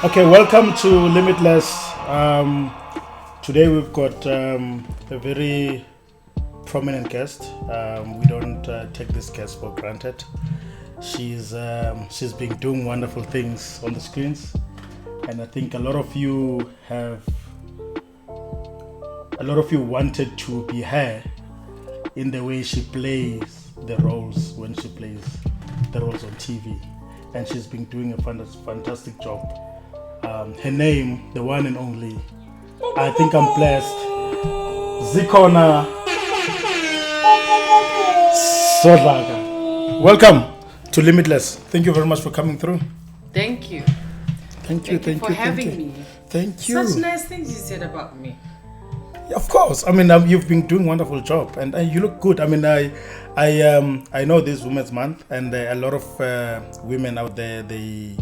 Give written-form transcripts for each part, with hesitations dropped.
Okay, welcome to Limitless. Today we've got a very prominent guest. We don't take this guest for granted. She's been doing wonderful things on the screens, and I think a lot of you wanted to be her in the way she plays the roles when she plays the roles on TV, and she's been doing a fantastic job. Her name, the one and only, I think I'm blessed, Zikhona Sodlaka. Welcome to Limitless. Thank you very much for coming through. Thank you. Thank you for having me. Thank you. Such nice things you said about me. Yeah, of course. I mean, you've been doing a wonderful job, and you look good. I mean, I know this Women's Month, and a lot of women out there, they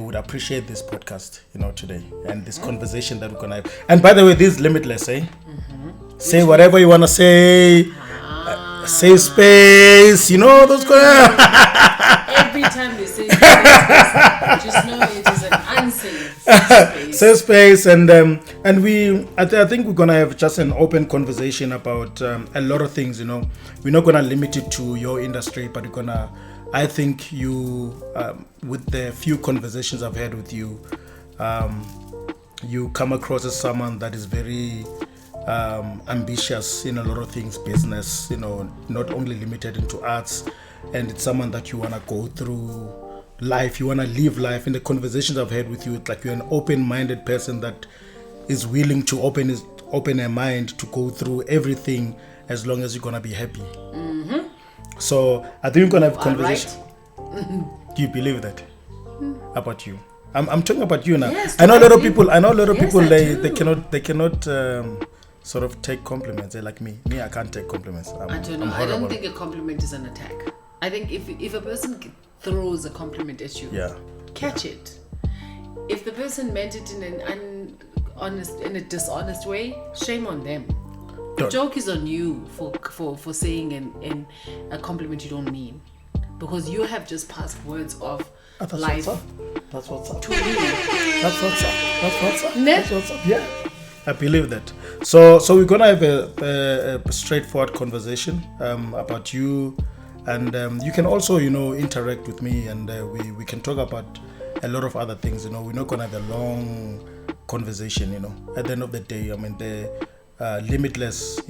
would appreciate this podcast, today, and this conversation that we're gonna have. And by the way, this is Limitless, eh? Mm-hmm. Say whatever you wanna say. Save space. Those kind of. Every time they say space, just know it is an unsafe space. Safe space, and I think we're gonna have just an open conversation about a lot of things. We're not gonna limit it to your industry, but we're gonna. I think you, with the few conversations I've had with you, you come across as someone that is very ambitious in a lot of things, business, not only limited into arts, and it's someone that you want to go through life, you want to live life. In the conversations I've had with you, it's like you're an open-minded person that is willing to open her mind to go through everything as long as you're going to be happy. Mm-hmm. So I think we're going to have a conversation. Right. Do you believe that about you? I'm talking about you now. Yes, I know a lot of people they cannot sort of take compliments. They're like me, I can't take compliments. I don't know. I don't think a compliment is an attack. I think if a person throws a compliment at you, catch it. If the person meant it in an dishonest way, shame on them. The joke is on you for saying in a compliment you don't mean, because you have just passed words of life. That's what's up. To me. That's what's up. That's what's up. Yeah, I believe that. So we're gonna have a straightforward conversation about you, and you can also interact with me, and we can talk about a lot of other things. We're not gonna have a long conversation. At the end of the day, I mean the Limitless,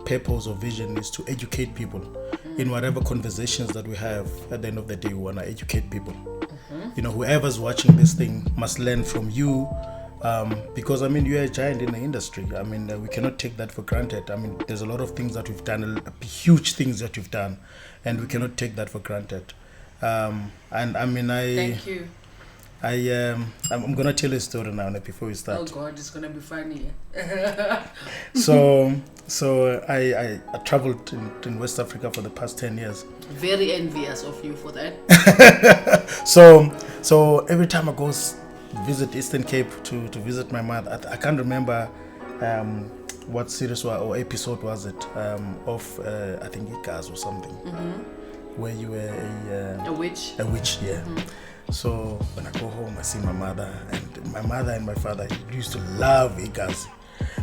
purpose or vision is to educate people. In whatever conversations that we have, at the end of the day, we want to educate people. Mm-hmm. Whoever's watching this thing must learn from you, because you're a giant in the industry. We cannot take that for granted. There's a lot of things that we've done, huge things that we've done, and we cannot take that for granted. Thank you. I'm gonna tell a story now before we start. Oh God, it's gonna be funny. So I traveled in West Africa for the past 10 years. Very envious of you for that. So every time I go visit Eastern Cape to visit my mother, I can't remember what series or episode was it of I think Ikas or something, where you were a witch. A witch, yeah. Mm-hmm. So when I go home, I see my mother and my father used to love Ikas.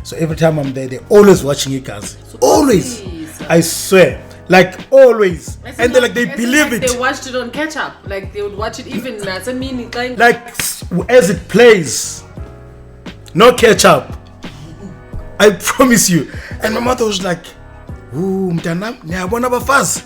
So every time I'm there, they're always watching Ikas. Always. I swear. Like always. And they believe it. They watched it on catch up. Like they would watch it even as a mini kind. Like as it plays. No catch up. I promise you. And my mother was like, ooh, mtanam, niyabona bafazi.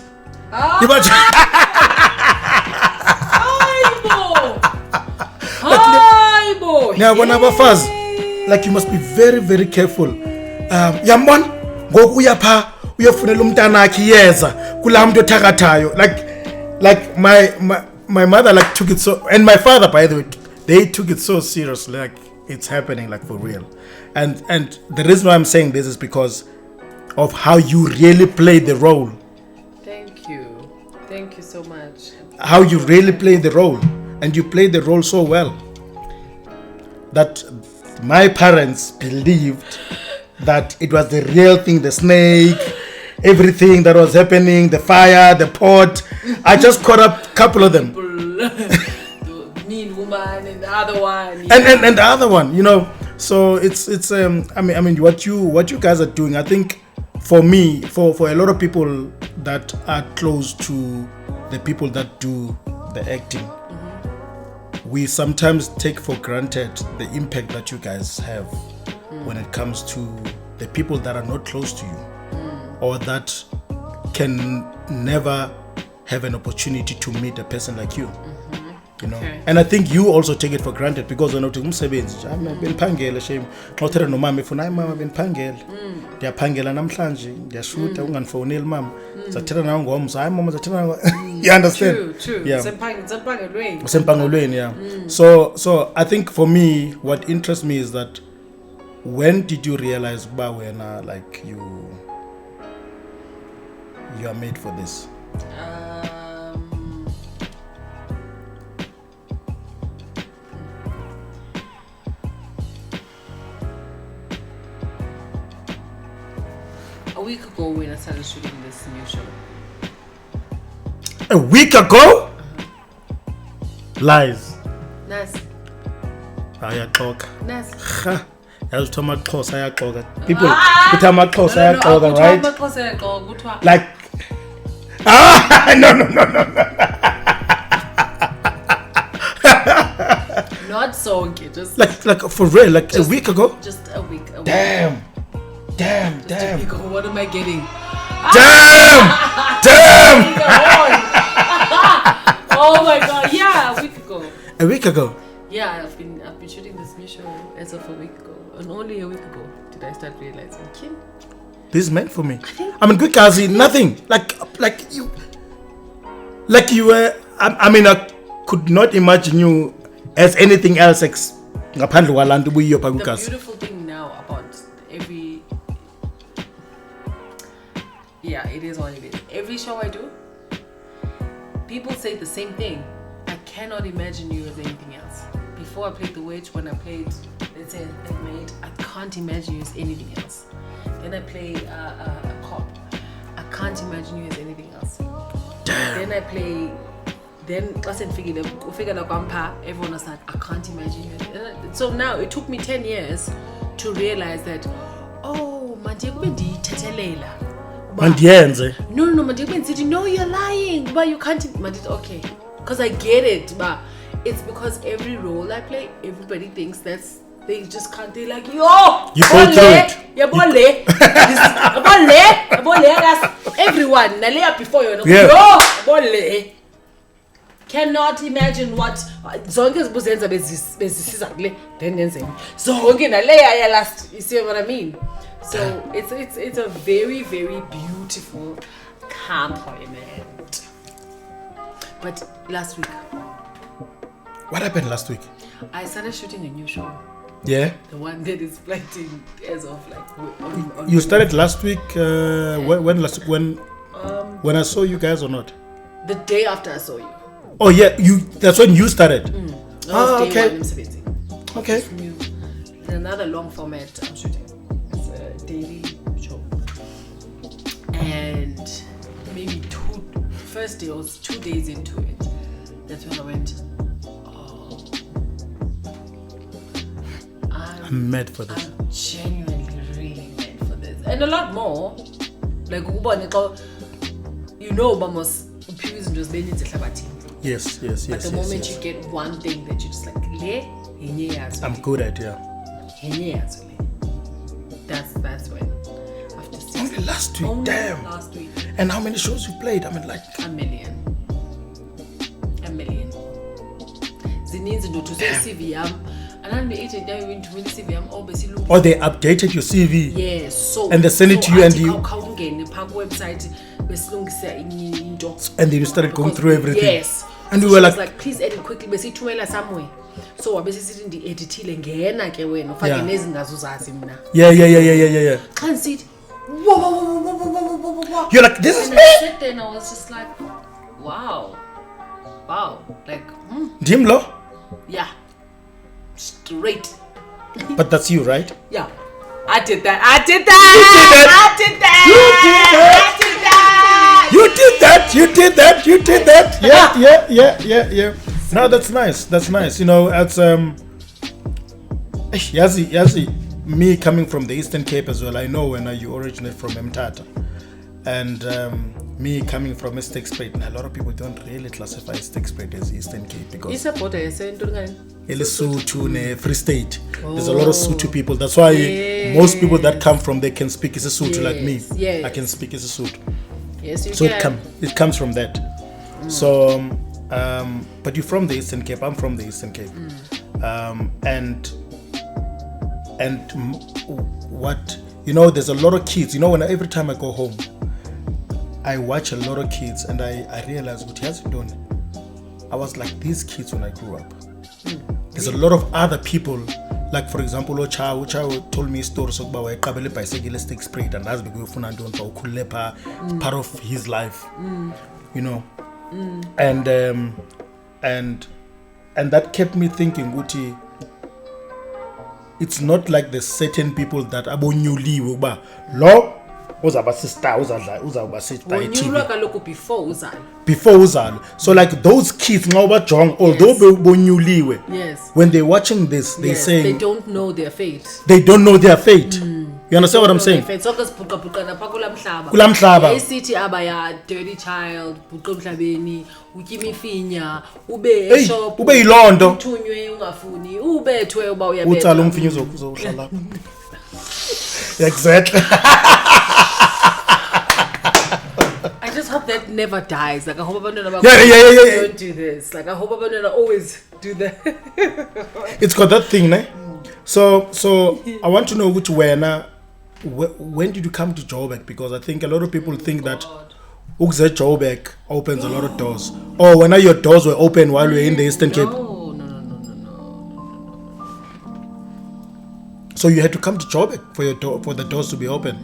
Like you must be very, very careful. Yambon, go uyapha uyofunela umntanakhe iyeza kula muntu othakathayo. Like my mother took it so, and my father, by the way, they took it so seriously, like it's happening like for real. And the reason why I'm saying this is because of how you really play the role. Thank you so much. How you really play the role, and you play the role so well that my parents believed that it was the real thing, the snake, everything that was happening, the fire, the pot. I just caught up a couple of them. Mean woman one and the other one. And the other one, you know. So it's I mean what you guys are doing, I think for me, for a lot of people that are close to the people that do the acting, we sometimes take for granted the impact that you guys have when it comes to the people that are not close to you or that can never have an opportunity to meet a person like you. You know, and I think you also take it for granted because when you're umsebenzi bengiphangela shame xa uthetha nomama efuna mama bengiphangela ndiyaphangela namhlanje ndiyashuta ungandifoneli mama zathetha nawe ngomso hayi mama zathetha nawe you understand. True. Yeah, Sempangelweni. yeah. So I think for me what interests me is that when did you realize ba wena like you are made for this? A week ago when I started shooting this new show. A week ago? Lies. Nice. Ayaxoka. Nice. Yazi ukuthi amaXhosa ayaxoka. People kuthi amaXhosa ayaxoka, right? Like no. Not sonke, just like for real, like just, a week ago? Just a week. Damn. What am I getting? Damn! Oh my god, yeah, a week ago. A week ago? Yeah, I've been shooting this new show as of a week ago. And only a week ago did I start realizing, Kim, this is meant for me. I mean, good Kazi, nothing. Like you were. I mean, I could not imagine you as anything else. The beautiful thing now about it is what it is. Every show I do, people say the same thing. I cannot imagine you as anything else. Before I played the witch, when I played, let's say, a maid, I can't imagine you as anything else. Then I play a cop. I can't imagine you as anything else. Damn. Then I play. Then everyone was like, I can't imagine you. So now it took me 10 years to realize that, oh, no, you're lying, but you can't. Okay, because I get it, but it's because every role I play, everybody thinks they just can't. They're like, yo, you go through it. Everyone, before you know, yeah. Yo, cannot imagine what zonke zibuzenza bezisiza kule then nenzeni zonke naleya last. You see what I mean? So it's a very, very beautiful compliment. But last week, what happened last week? I started shooting a new show. Yeah, the one that is playing as of like on you started last week. When I saw you guys or not? The day after I saw you. Oh yeah, that's when you started. Okay. Okay. Another long format I'm shooting. It's a daily show. And maybe first day was 2 days into it. That's when I went, oh, I'm mad for this. I'm genuinely really mad for this. And a lot more. Like, Mamos, yes. But the moment you get one thing that you just like, I'm good at, yeah. That's when. After 6 only last week, damn. Last week. And how many shows you played? I mean, like a million. Zininzi ndo to say CV yam. And be agent now you to CV yam obviously. Or they updated your CV. Yes, so and they send it to you and you website into. And then you started going through everything. Yes. And so we were like please edit quickly besithumela somewhere. So wabesithi ndi editile ngena ke wena ufake nezingazuzazi mina. Yeah. Xa nisithi you're like, this is me. I sat there and I was just like, wow, like Dimlo? Yeah, straight. But that's you, right? Yeah, I did that. You did that. Yeah. No, that's nice. That's nice. You know, it's Yazi, me coming from the Eastern Cape as well. I know when you originate from Mthatha, and me coming from Eastspruit. A lot of people don't really classify Eastspruit as Eastern Cape because it's a border. Lesotho ne Free State. There's a lot of Sotho people. That's why most people that come from there can speak Sotho like me. Yes. I can speak Sotho. Yes, you So can. it comes from that. So, but you're from the Eastern Cape. I'm from the Eastern Cape, what you know, there's a lot of kids. You know, every time I go home, I watch a lot of kids, and I realize what he has done. I was like these kids when I grew up. There's a lot of other people, like for example, Ochawo told me stories about why Kabele bicycle Eastspruit, and that's because part of his life, you know, and that kept me thinking, Guti. It's not like the certain people that abonyuliwe uba lo uzaba sister uzaba sit by TV before uzalo. So like those kids now although bonyuliwe, yes, when they're watching this they say they don't know their fate. They don't know their fate. You understand what I'm saying? Kulamhlaba. City abaya dirty child, buqa emhlabeni, utya imifinya, ube eshop, ube yilondo, uthunywe ungafuni, ubethwe uba uyabetha. Utsala umfinya uzohlala. Exactly. I just hope that never dies. Like I hope abantwana don't do this. Like I hope abantwana always do that. It's got that thing, ne? So I want to know which when did you come to Joburg? Because I think a lot of people think that Ukze Joburg opens a lot of doors. Or when your doors were open while you were in the Eastern Cape. No. So you had to come to Joburg for the doors to be open.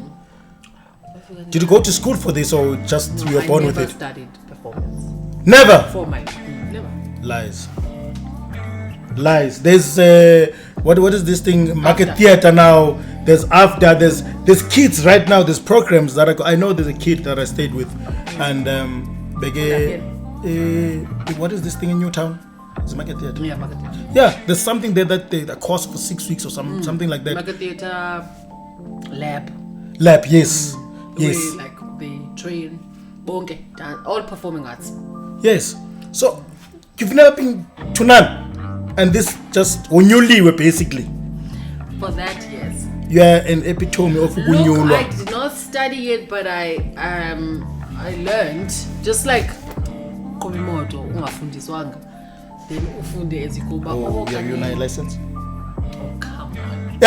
Did you go to school for this, or just you were born with it? I never studied performance. Never. Never. Lies. There's what is this thing? Market theater now. There's after. There's kids right now. There's programs that I know. There's a kid that I stayed with, and what is this thing in Newtown? It's Market Theater. Yeah, Market Theater. Yeah, there's something there that costs for 6 weeks or something like that. Market Theater, lab, yes. Yes. Where, like they train, bonke, all performing arts. Yes. So you've never been to none, and this just unyuliwe basically. For that, yes. You are an epitome of unyulwa. Look, I did not study it, but I learned just like Komimoto ungafundiswanga. Then ufunde ezikuba. Oh, you have your license? Oh, come on.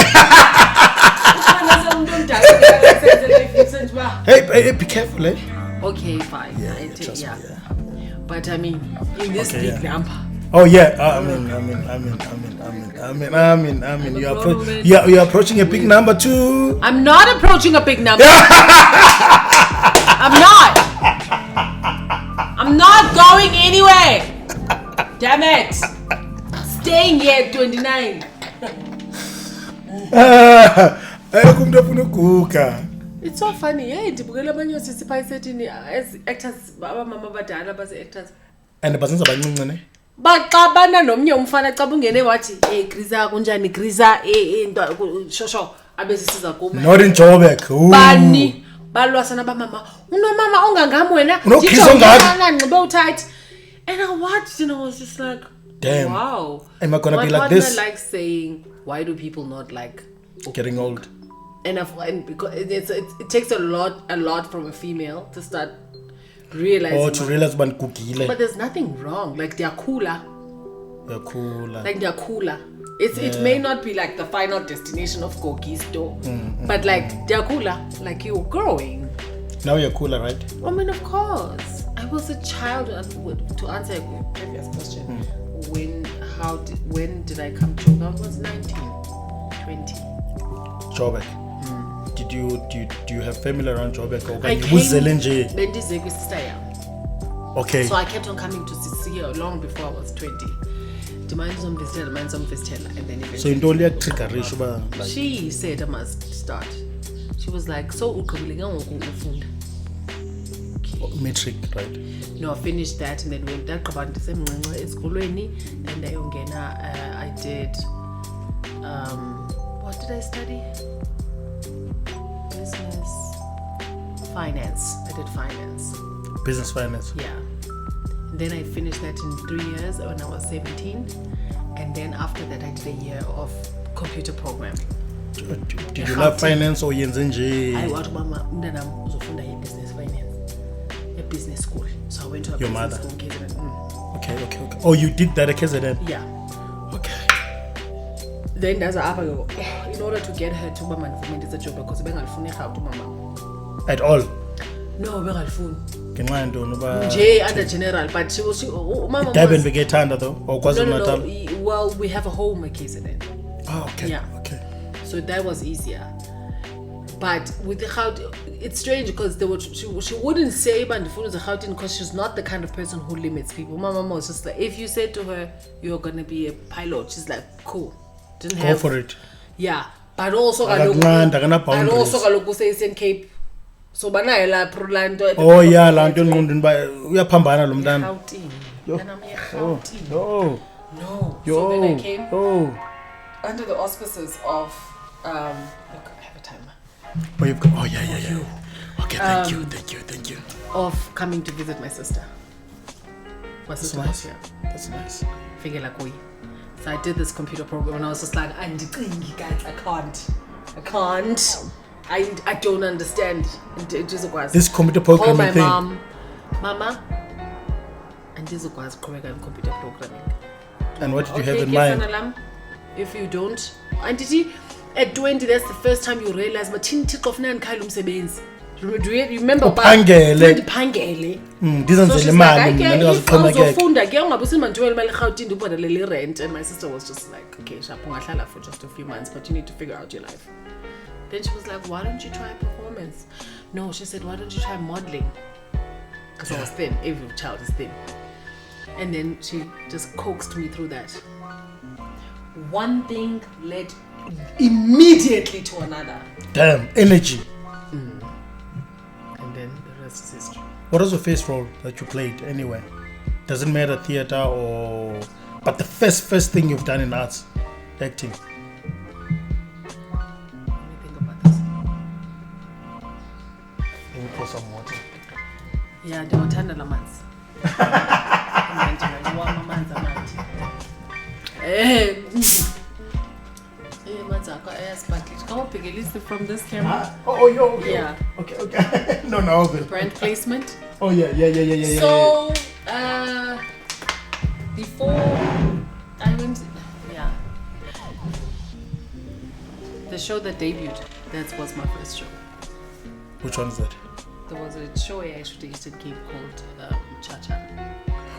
Hey, be careful, eh? Okay, fine. Yeah, I take, trust me, yeah. But I mean, in this big number. Oh yeah, I mean. You're approaching a big number too. I'm not approaching a big number. I'm not going anywhere. Damn it. Staying here at 29. It's so funny. Hey, ndibukela abanye sisipa isetini as actors abamama badala base actors. And basenza abancinci ne? Baxabana nomnye umfana xa bungene wathi, "Hey Grisa kunjani Grisa into shosho abesisiza kuba." Not in Joburg. Bani balwasana bamama. Unomama ongangami wena. Ngibe utight. And I watched and I was just like, damn. Wow. Am I gonna be like this? I like saying, why do people not like getting old? And because it takes a lot from a female to start realizing. Or to realize one kukile. But there's nothing wrong. Like they're cooler. Like they're cooler. It may not be like the final destination of Kokisto, but like they're cooler. Like you're growing. Now you're cooler, right? I mean, of course. I was a child. To answer your previous question, when did I come to Joburg? I was 19, 20. Joburg. Do you have family around Joburg? I came. Okay. So I kept on coming to see her long before I was 20. And then eventually. So you don't like trigger. She said I must start. She was like, so Matric, right? No, I finished that and then went back about December esikolweni. Then I did what did I study? Business finance. I did finance. Business finance. Yeah. And then I finished that in 3 years when I was 17. And then after that I did a year of computer programming. Did you love finance or yenze I nje? want mama umntanam uzofunda business finance. A business school. So I went to a Your business mother? school in KZN. Okay. Oh, you did that at KZN? Yeah. Okay. Then that's what happened. In order to get her to mama and it's a job because bengalifuni how to mama. At all? No, bengalifuni. Ngenxa yantoni uba J under general, but she mama. Durban bekethanda though or KwaZulu Natal? No. Well, we have a home at KZN. Oh, okay. Yeah. Okay. So that was easier. But with the Gauteng, it's strange because she wouldn't say Bandifunu is a Gauteng because she's not the kind of person who limits people. My mama was just like, if you said to her, you're going to be a pilot, she's like, cool. Didn't Go have, for it. Yeah. But also, Akakunqanda, akana-boundaries. kaloku Eastern Cape. So, banayo la Prolando. Oh yeah, laa nto engqondweni uba uyaphambana lo mntana. Gauteng. Yo. And I'm here, Oh, Gauteng. no. No. Yo. So then I came Oh. under the auspices of, look, I have a timer. Oh, you've got, oh yeah. Okay, thank you. Of coming to visit my sister. My sister was nice. here. That's nice. Figure like we. So I did this computer program and I was just like, guys, I can't. I don't understand. This computer Call programming my thing. Mama, and this was correct in computer programming. And what did you have Okay, in mind? Alarm. If you don't, Auntie, at 20, that's the first time you realize, but do you remember Uphangele. Phangele. Ndizenzele imali mina ndingazixhomekeka. Ufunda ke ungabusi mandwele imali eGauteng ubhadalele rent, and my sister was just like, okay, shapho ungahlala for just a few months, but you need to figure out your life. Then she was like, why don't you try performance? No, she said, why don't you try modeling? Because I was thin. Every child is thin. And then she just coaxed me through that. One thing led immediately to another. Damn, energy. And then the rest is history. What was your first role that you played anyway? Doesn't matter theater or... But the first thing you've done in arts, acting. Let me think about this. Let me pour some water. Yeah, they were tender lamans. Come on, pick a list from this camera. Okay. Yeah. Okay. No. Brand placement. Oh, yeah. So, before I went, the show that debuted, that was my first show. Which one is that? There was a show I actually used to keep called Cha Cha.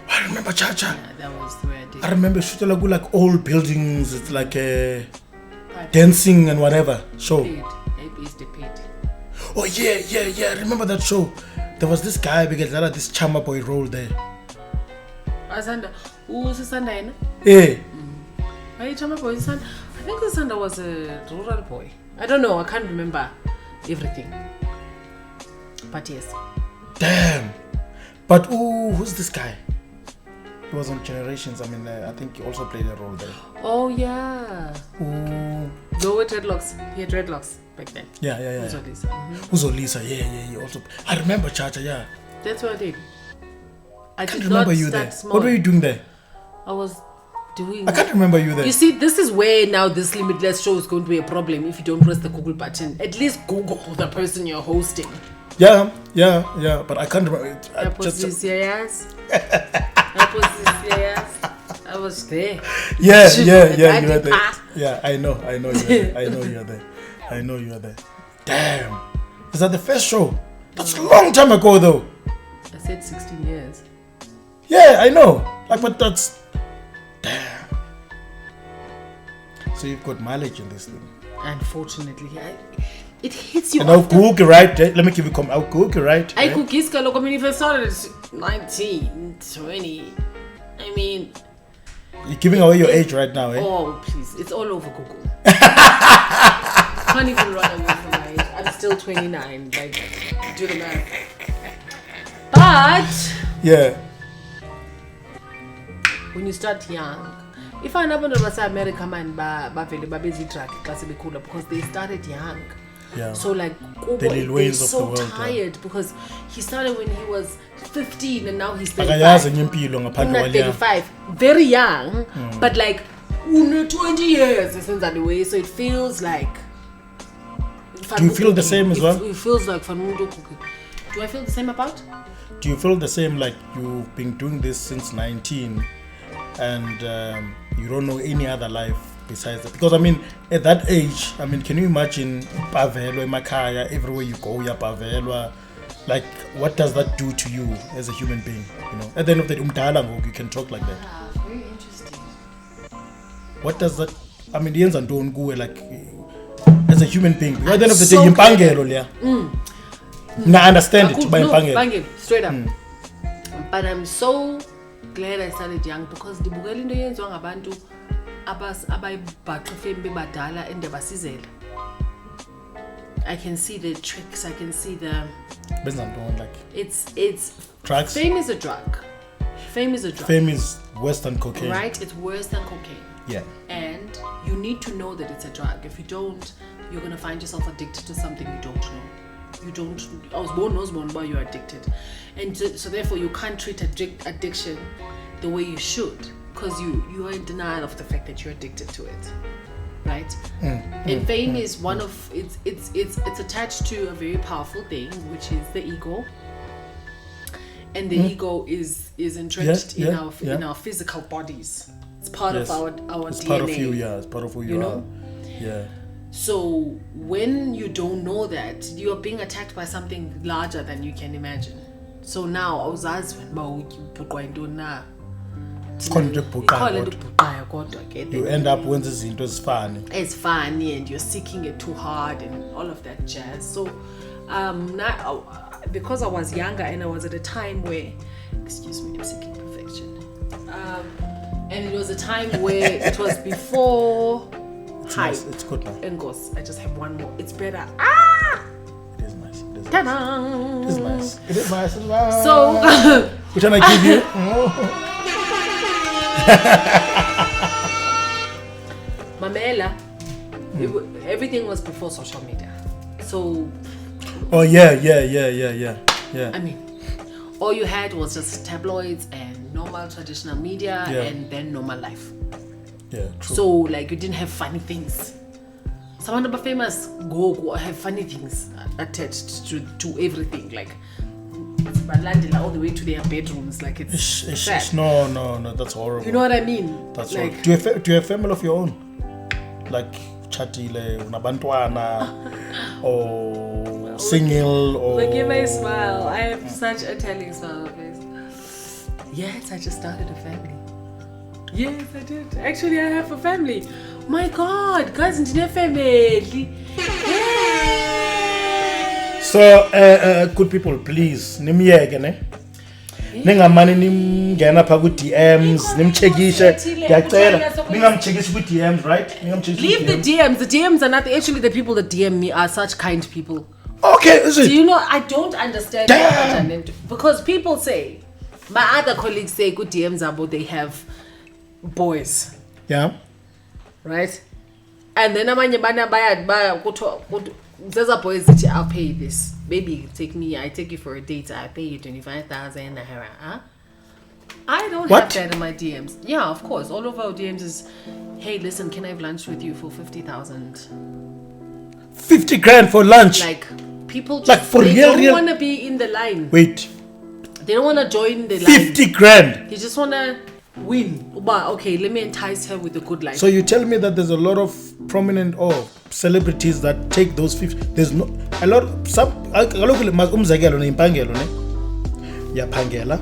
I remember Cha Cha. Yeah, that was where I did. I remember Shutalagu, like old buildings. It's like a dancing and whatever show. Paid. I used to paid. Oh yeah. I remember that show. There was this guy because there had this Chama boy role there. Asanda, who's Asanda? Yeah. I think Asanda was a rural boy. I don't know. I can't remember everything. But yes. Damn. But who's this guy? He was on Generations. I mean, I think he also played a role there. Oh yeah. Ooh. Lower dreadlocks. He had dreadlocks back then. Yeah. Uzolisa. Yeah. He also. I remember Cha Cha. Yeah. That's what I did. I can't did remember not you start there. small. What were you doing there? I was doing. I can't remember you there. You see, this is where now this limitless show is going to be a problem if you don't press the Google button. At least Google the person you're hosting. Yeah. But I can't remember. I was there. Yeah. You were there. Yeah, I know you were there. Damn. Is that the first show? That's a long time ago, though. I said 16 years. Yeah, I know. But that's... Damn. So you've got mileage in this thing. Unfortunately, it hits you. And I'll Google, right? Let me give you I'll Google, right? I could kiss Kaloko. I mean, if I started at 19, 20, I mean... You're giving away your age right now, eh? Oh, please. It's all over Google. Can't even run away from my age. I'm still 29. Like, do the math. But yeah, when you start young, if I never know what's America man ba busy track class because they started young. yeah. So like they're so tired because he started when he was 15 and now he's 35. Very young, but like 20 years since anyway, so it feels like. Do you feel the same as well? It feels like do I feel the same about? Do you feel the same like you've been doing this since 19 and you don't know any other life besides that? Because I mean, at that age, I mean, can you imagine Pavelwa, Makaya, everywhere you go, ya Pavelwa? Like, what does that do to you as a human being? You know, at the end of the day, you can talk like that. Very interesting. What does that? I mean, the ends and don't go like as a human being. At the end of the day, I understand it. No, straight up. But I'm so glad I started young because the bugel into yenziwa ngabantu abayibhaqifemi bebadala endebasizela. I can see the tricks. I can see the. It's drugs. Fame is a drug. Fame is a drug. Fame is worse than cocaine. Right? It's worse than cocaine. Yeah. And you need to know that it's a drug. If you don't, you're gonna find yourself addicted to something you don't know. You don't. I was born while you're addicted, and so therefore you can't treat addiction the way you should because you are in denial of the fact that you're addicted to it. Right? And fame is one of it's attached to a very powerful thing, which is the ego. And the ego is entrenched in our physical bodies. It's part of our it's DNA. Part of you, yeah. It's part of who you are. Yeah. So when you don't know that, you are being attacked by something larger than you can imagine. So now I was asked when you end up when it's funny. It's funny and you're seeking it too hard and all of that jazz. So now because I was younger and I was at a time where, excuse me, I'm seeking perfection. And it was a time where it was before hype. Nice. It's good now. Engos, I just have one more. It's better. It is nice. Ta-da! It is nice. It is nice. So, which one I give you? Mamela, everything was before social media. So. Oh yeah. I mean, all you had was just tabloids and normal traditional media and then normal life. Yeah, true. So like you didn't have funny things. Some of the famous go have funny things attached to everything, like all the way to their bedrooms, like it's sad. No, that's horrible. You know what I mean? That's like, do you have family of your own? Like chatile, unabantwana, or single, or. Look at my smile. I have such a telling smile face. Yes, I just started a family. Yes, I did. Actually, I have a family. My God, guys, in a family. Yay! So, good people, please, nimiyeke ne. Ningamani nimngena pha ku DMs, nimchekishe. Ngiyacela, ningamchekisi ku DMs, right? Leave the DMs. The DMs are not actually the people that DM me are such kind people. Okay, is it? Do you know? I don't understand because people say, my other colleagues say good DMs about they have boys. Yeah. Right? And then there's a boys that I'll pay you this. Baby, I take you for a date, I pay you 25,000. Huh? I don't have that in my DMs. Yeah, of course. All of our DMs is, hey, listen, can I have lunch with you for 50,000? 50 grand for lunch? Like, people just like for they real, don't want to be in the line. Wait. They don't want to join the 50 line. grand? They just want to win. Okay, let me entice her with a good life. So you tell me that there's a lot of prominent or celebrities that take those 50. There's no a lot of some umzekelo neimpangelo ne yaphangela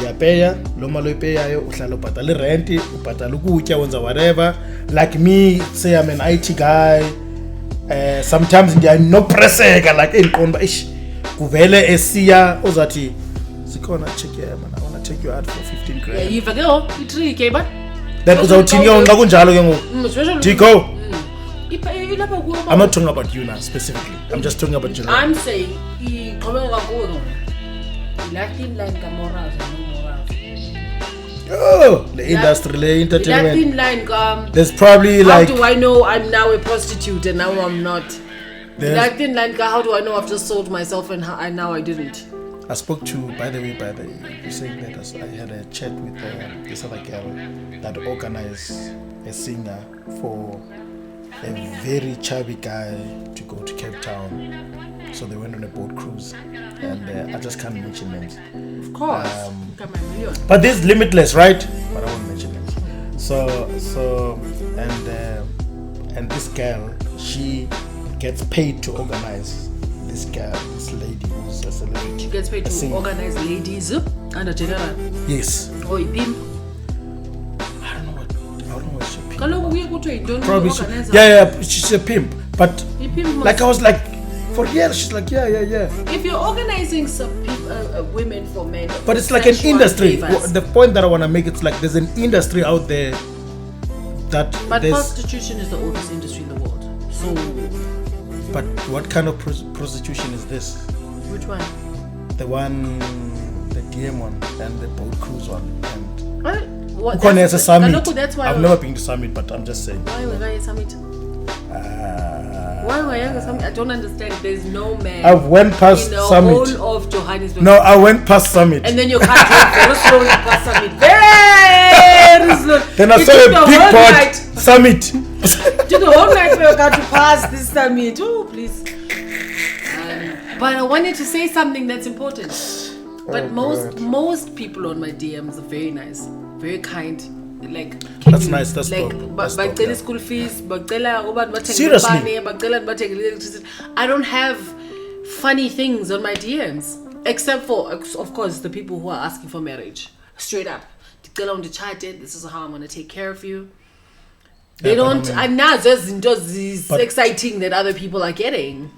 yapeya lo mali oyipeyayo uhlala ubhatala irent ubhatala ukutya wenza whatever. Like me, say I'm an IT guy, sometimes ndiyanopreseka like endiqonda ish kuvele esiya ozathi sikhona check here man, I want to take you out for 15 grand. Yeah, you forget i3k but then uzawuthini ke xa kunjalo ke ngoku Tico. I'm not talking about you now specifically. I'm just talking about general. I'm saying Like thin line ka morals and no morals. Oh, the industry, the entertainment. Like thin line ka. There's probably How like. do I know I'm now a prostitute and now I'm not? There's- Like thin line ka. How do I know I've just sold myself and now I didn't? I spoke to, by the way, you saying that I had a chat with this other girl that organized a singer for a very chubby guy to go to Cape Town. So they went on a boat cruise, and I just can't mention names. Of course. Got my million. But this is limitless, right? But I won't mention names. And this girl, she gets paid to organize this lady who's a celebrity. She gets paid to organize ladies under general. Yes. Oh, pimp. I don't know what she's a pimp. Kaloku we go to a don't Probably organize. yeah, she's a pimp. But A pimp must- like I was like, for years, she's like, yeah. If you're organizing some women for men, But it's like an sexual industry. favors. The point that I want to make, it's like there's an industry out there that But there's. prostitution is the oldest industry in the world. So But what kind of prostitution is this? which one? The DM one, and the boat cruise one, and What? Ukone has a summit. Kaloku, that's why. I've never been to summit, but I'm just saying. Why were I a summit? Why were I a summit? I don't understand. There's no man. I've went past in the summit. whole of Johannesburg. No, I went past summit. And then you can't drive very slowly past summit. Very slow. Then I You saw took a the big whole board night. summit. To the whole night for you got to pass this summit. Oh, please. But I wanted to say something that's important. But most people on my DMs are very nice, very kind. Like That's nice, that's dope. That's dope, bacela yeah. school fees, bacela ubani bathenge Seriously? umbane, bacela bathenge electricity. I don't have funny things on my DMs except for, of course, the people who are asking for marriage. Straight up, ndicela unditshate, this is how I'm going to take care of you. They Yeah, but don't. I mean- And just But- exciting that other people are getting.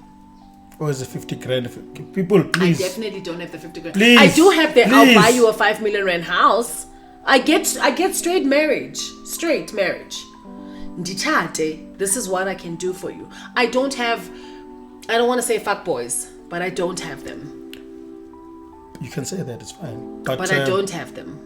Or is it 50 grand? People, please. I definitely don't have the 50 grand. Please, I do have the I'll please. buy you a 5 million rand house. I get straight marriage. Nditshate, this is what I can do for you. I don't want to say fuck boys, but I don't have them. You can say that, it's fine. But I don't have them.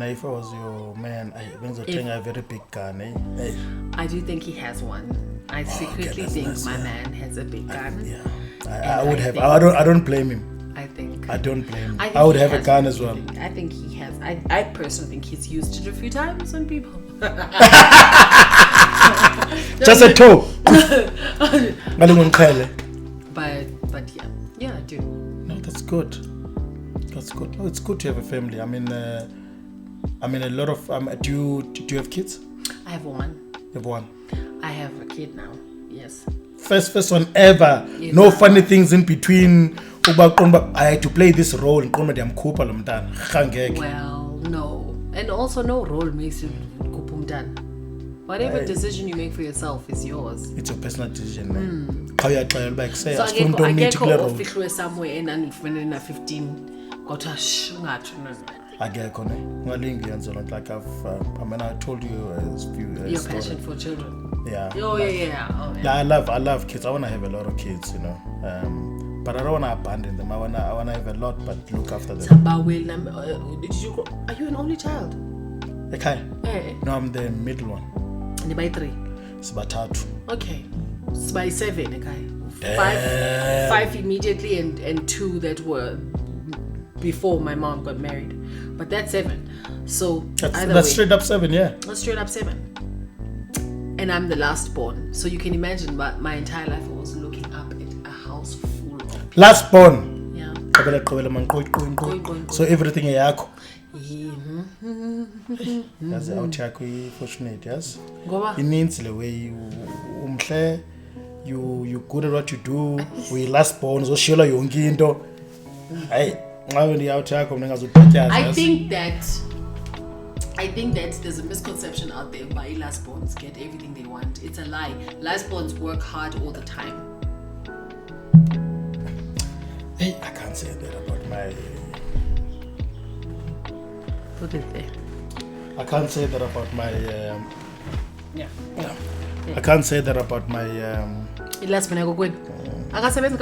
If I was your man, I have a very big gun. Hey. I do think he has one. I secretly that's think nice, my yeah. man has a big gun. Yeah, I would have. think- I don't blame him. I think. I don't blame him. think I would he have a has gun one. as well. I think he has. I personally think he's used it a few times on people. Just a toe. But yeah, I do. No, that's good. That's good. No, it's good to have a family. I mean, a lot of. Do you have kids? I have one. You have one. I have a kid now. Yes. First one ever. Yeah. No funny things in between. I had to play this role in comedy. I'm Cooper Lumdan. Well, no, and also no role makes you kupumdan. Whatever decision you make for yourself is yours. It's your personal decision. How you try to say? So I I get officially somewhere and I'm 15. Got a Agekho ne ngalingi yenzo loo nto. Like I told you a few your story. passion for children. Yeah. Oh yeah. Oh, yeah. Yeah, I love kids. I want to have a lot of kids, you know. But I don't want to abandon them. I want to have a lot, but look after them. Are you an only child? Okay. Eh. No, I'm the middle one. And by 3. Sibathathu. Okay. It's by 7, okay. Damn. 5 immediately and 2 that were before my mom got married. But that's 7. So That's straight up 7, yeah. That's straight up 7. And I'm the last born. So you can imagine my entire life I was looking up at a house full of Last born. yeah. So everything yakho. Yeah. Yazi out yakho fortunate, yes. Ngoba Ininzi le way umhle, you good at what you do. We last born zoshiyela yonke into. Hayi, nxa wena out yakho mina ngazothatyaza. I think that there's a misconception out there why last borns get everything they want. It's a lie. Last borns work hard all the time. Hey, I can't say that about my. Put it there. I can't say that about my. Yeah. I can't say that about my. Last born I go good. Akasebenzi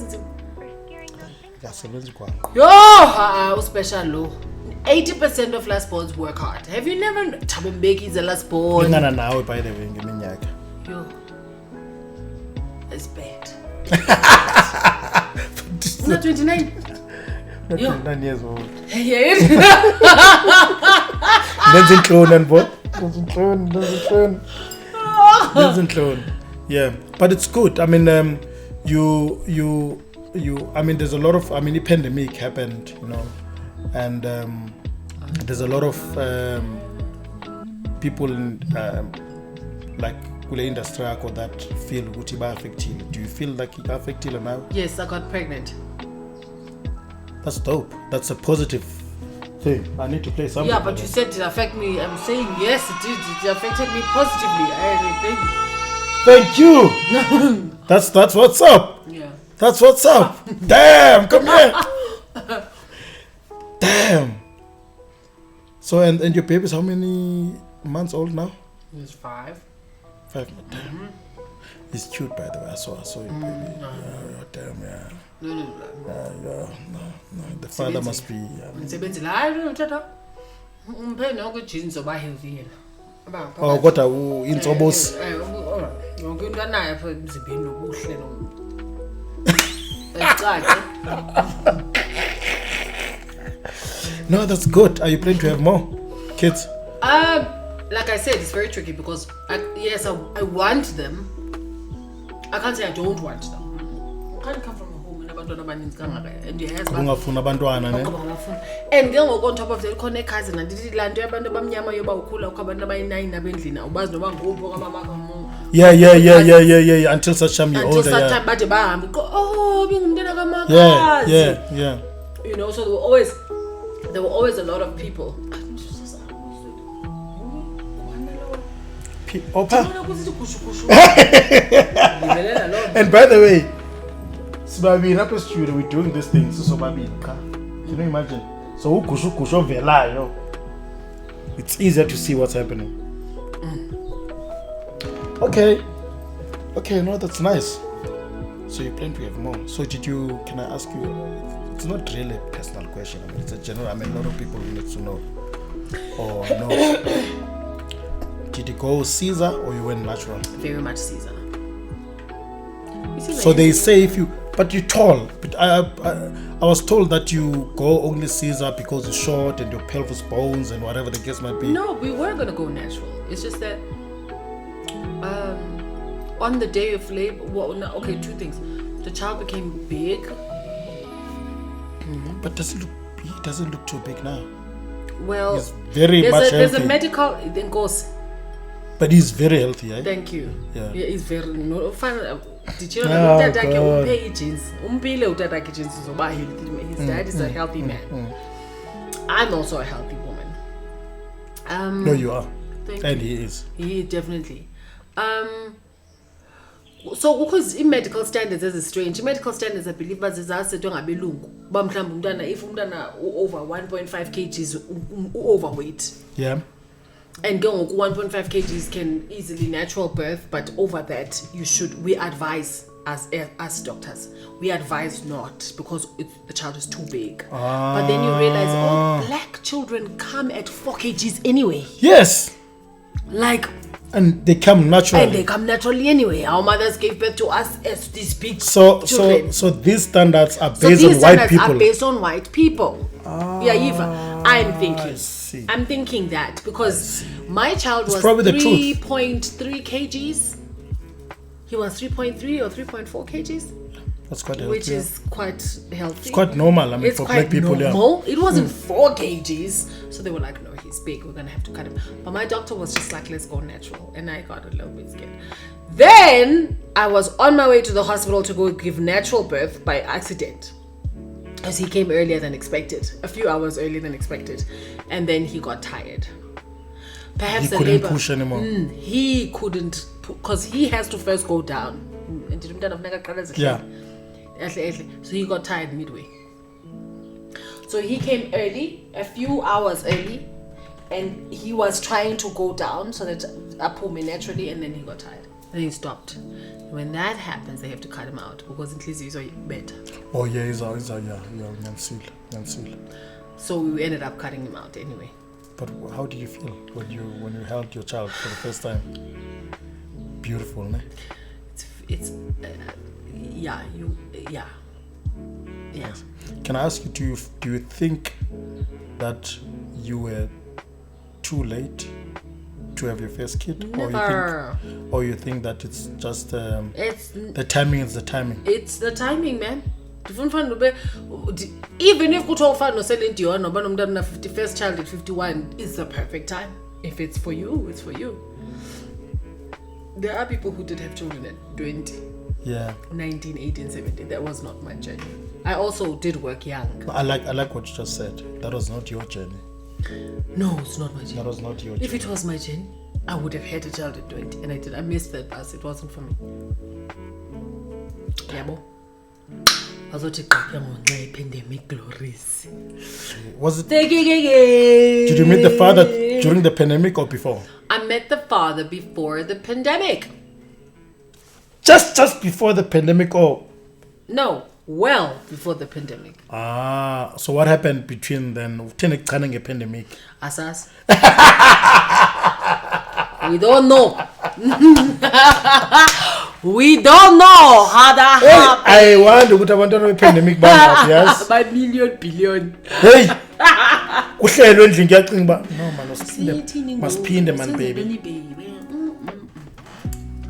nzima. Yo, special low. 80% of last borns work hard. Have you never Tabembeki is the last born? Now, by the way, Yo, it's bad. It's not 29. Yo. 9 years old. Yeah. Doesn't clone, boy. Doesn't clone. Yeah, but it's good. I mean, you. I mean, there's a lot of. I mean, the pandemic happened, you know, and there's a lot of people in, like kule industry or that feel ukuthi ba affected. Do you feel like you affected now? Yes, I got pregnant. That's dope. That's a positive thing. I need to play something. Yeah, but you said it affect me. I'm saying yes, it did. It affected me positively. Thank you. That's what's up. Yeah. That's what's up. Damn, come here. Damn. So and your baby's how many months old now? He's 5. 5. Damn. He's cute, by the way. I saw your baby. No. Yeah, damn, yeah. No. The father must be. Msebenzi la hayi uthatha umpheni ukujini zoba healthy yena. Oh, kodwa insobos. Yonke into anayo apha emzimbeni nobuhle no. Exactly. No, that's good. Are you planning to have more kids? Like I said, it's very tricky because I want them. I can't say I don't want them. I can't come from a home and abantwana abaninzi kangaka and ungafuna abantwana ne. And ke ngoku on top of that khona ekhaya nandithi lanto yabantu abamnyama yoba ukhula ukho abantu abayi9 abendlini awubazi noba nguphi kamama kamu. Yeah. Until such time you're older. Until such time bade bahambe bingumntana kamakazi. Yeah. You know, so there were always a lot of people. Opa. And by the way, Sibabi in upper studio we're doing this thing. So Babi, can you imagine? So kushu vela yo. It's easier to see what's happening. Okay, no, that's nice. So you plan to have more. So can I ask you, it's not really a personal question. I mean, it's a general, a lot of people need to know. Or no. Did you go Caesar or you went natural? Very much Caesar. So they say but you're tall. But I was told that you go only Caesar because you're short and your pelvis bones and whatever the case might be. No, we were going to go natural. It's just that on the day of labor, two things. The child became big. Mm-hmm. But he doesn't look too big now. Well, he's very much healthy. There's a medical, then goes. But he's very healthy, eh? Thank you. Yeah, he's very did you know that umpe jeans? Umpile utata jeans zoba healthy. His dad is a healthy man. I'm also a healthy woman. No, you are. Thank and you. He is. He definitely. So because in medical standards is strange. In medical standards I believe bazizasetwe ngabelungu. Ba mhlawumbe umntana if umntana over 1.5 kg overweight. Yeah. And going 1.5 kgs can easily natural birth, but over that we advise as doctors, we advise not because the child is too big. But then you realize, black children come at 4 kgs anyway. Yes. And they come naturally. Anyway. Our mothers gave birth to us as these big children. So these standards are based on white people. Based on white people. Yeah, Eva. I'm thinking that because my child was 3.3 kgs. He was 3.3 or 3.4 kgs. That's quite healthy. Which is quite healthy. It's quite normal. I mean, for black people, normal. Yeah. It wasn't 4 kgs. So they were like, no, he's big. We're going to have to cut him. But my doctor was just like, let's go natural. And I got a little bit scared. Then I was on my way to the hospital to go give natural birth by accident. As he came earlier than expected. A few hours earlier than expected. And then he got tired. Perhaps he couldn't push anymore. He couldn't, because he has to first go down. Yeah. So he got tired midway. So he came early, a few hours early, and he was trying to go down so that I pull me naturally, and then he got tired. Then he stopped. When that happens, they have to cut him out because at least he's better. Oh yeah, he's yeah. So we ended up cutting him out anyway. But how did you feel when you held your child for the first time? Beautiful, ne? Yeah. Can I ask you, do you think that you were too late to have your first kid? Never. Or you think that it's just it's the timing is the timing? It's the timing, man. Even if no 51st child at 51 is the perfect time. If it's for you, it's for you. There are people who did have children at 20. Yeah. 19, 18, 17. That was not my journey. I also did work young. I like what you just said. That was not your journey. No, it's not my journey. That was not your journey. If it was my journey, I would have had a child at 20, and I did. I missed that bus. It wasn't for me. Yabo. Pandemic glories. Was it? Did you meet the father during the pandemic or before? I met the father before the pandemic. Just before the pandemic, or? No, well before the pandemic. Ah, so what happened between then? Turning a pandemic. Asas. We don't know. We don't know how that happened. I want to know pandemic bang yes. By million billion. Hey. Kuhlelo endlini ngiyacinga ba no man masiphinde man baby.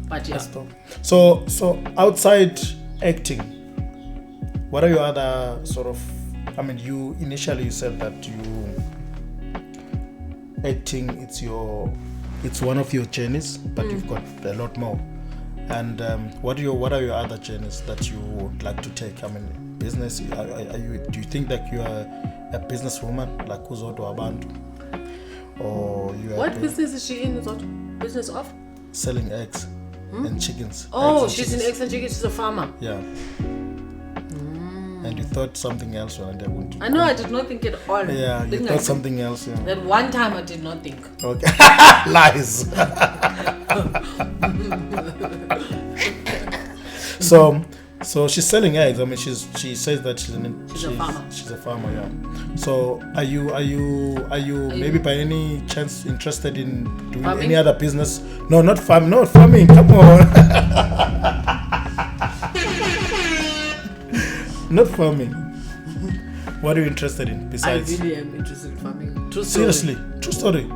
But yeah. So outside acting, what are your other sort of, I mean, you initially said that acting it's one of your journeys, but you've got a lot more. And what are your other journeys that you would like to take? I mean, business. Do you think that you are a businesswoman like Uzodwa Abantu, or you are? What business is she in? Business of selling eggs and chickens. Oh, and she's chickens. in eggs and chickens. She's a farmer. Yeah. And you thought something else when they went to. I know. I did not think at all. Yeah, you thought something else. Yeah. That one time I did not think. Okay. Lies. So she's selling eggs. I mean, she says that she's a farmer. She's a farmer, yeah. So are you maybe by any chance interested in doing farming? Any other business? No, not farming. No, farming. Come on. Not farming. What are you interested in besides? I really am interested in farming. True story. Seriously, true story.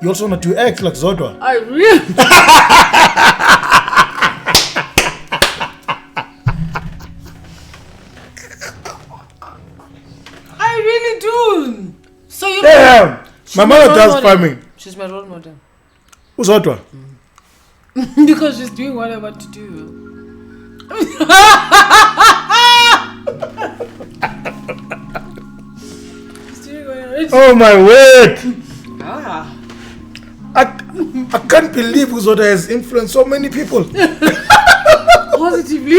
You also want to do eggs like Zodwa? I really. I really do. So you. Damn. My mother does farming. She's my role model. Who's Zodwa? Because she's doing what I want to do. Oh my word! I can't believe Uzodwa has influenced so many people. Positively.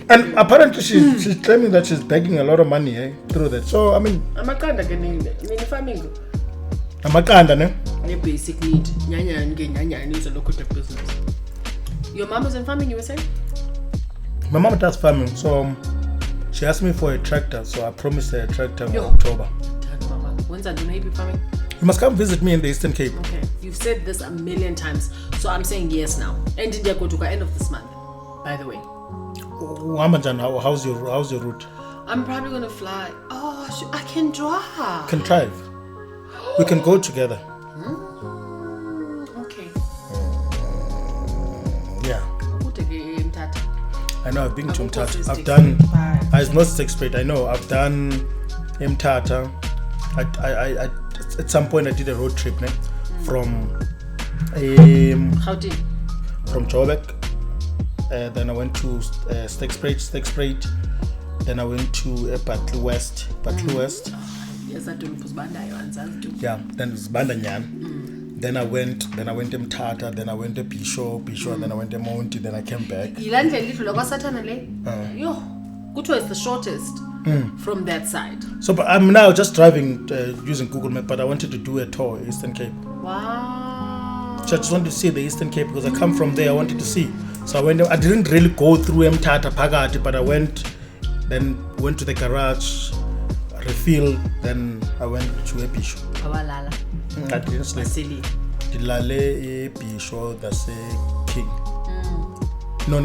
And apparently she's claiming that she's begging a lot of money through that. So I mean, Amakanda farming. Amakanda, ne? A basic need. Nyanya needs a local business. Your mom was in farming, you were saying? My mom does farming, so she asked me for a tractor, so I promised her a tractor in October. When's that going to be farming? You must come visit me in the Eastern Cape. Okay, you've said this a million times, so I'm saying yes now. And India go to end of this month, by the way. How's your route? I'm probably going to fly. Oh, I can drive. Can drive. We can go together. Okay. Yeah. I know I've been to Mthatha. I've done. It's not Sixth I know I've done Mthatha. I at some point I did a road trip from Gauteng. From Joburg. Then I went to Stegspruit. Then I went to Patlu West. Yes, I do. Yeah, then it's Bandanyam. Then I went to Mthatha, then I went to Pisho, then I went to Monty, then I came back. It's the shortest from that side. So but I'm now just driving using Google Maps, but I wanted to do a tour Eastern Cape. Wow. So I just wanted to see the Eastern Cape because I come from there. I wanted to see. So I went there. I didn't really go through Mthatha Phakathi, but I went to the garage, refilled, then I went to Ebisho. Awalala. I didn't sleep. Silly. Dilale Ebisho, that's a king. No,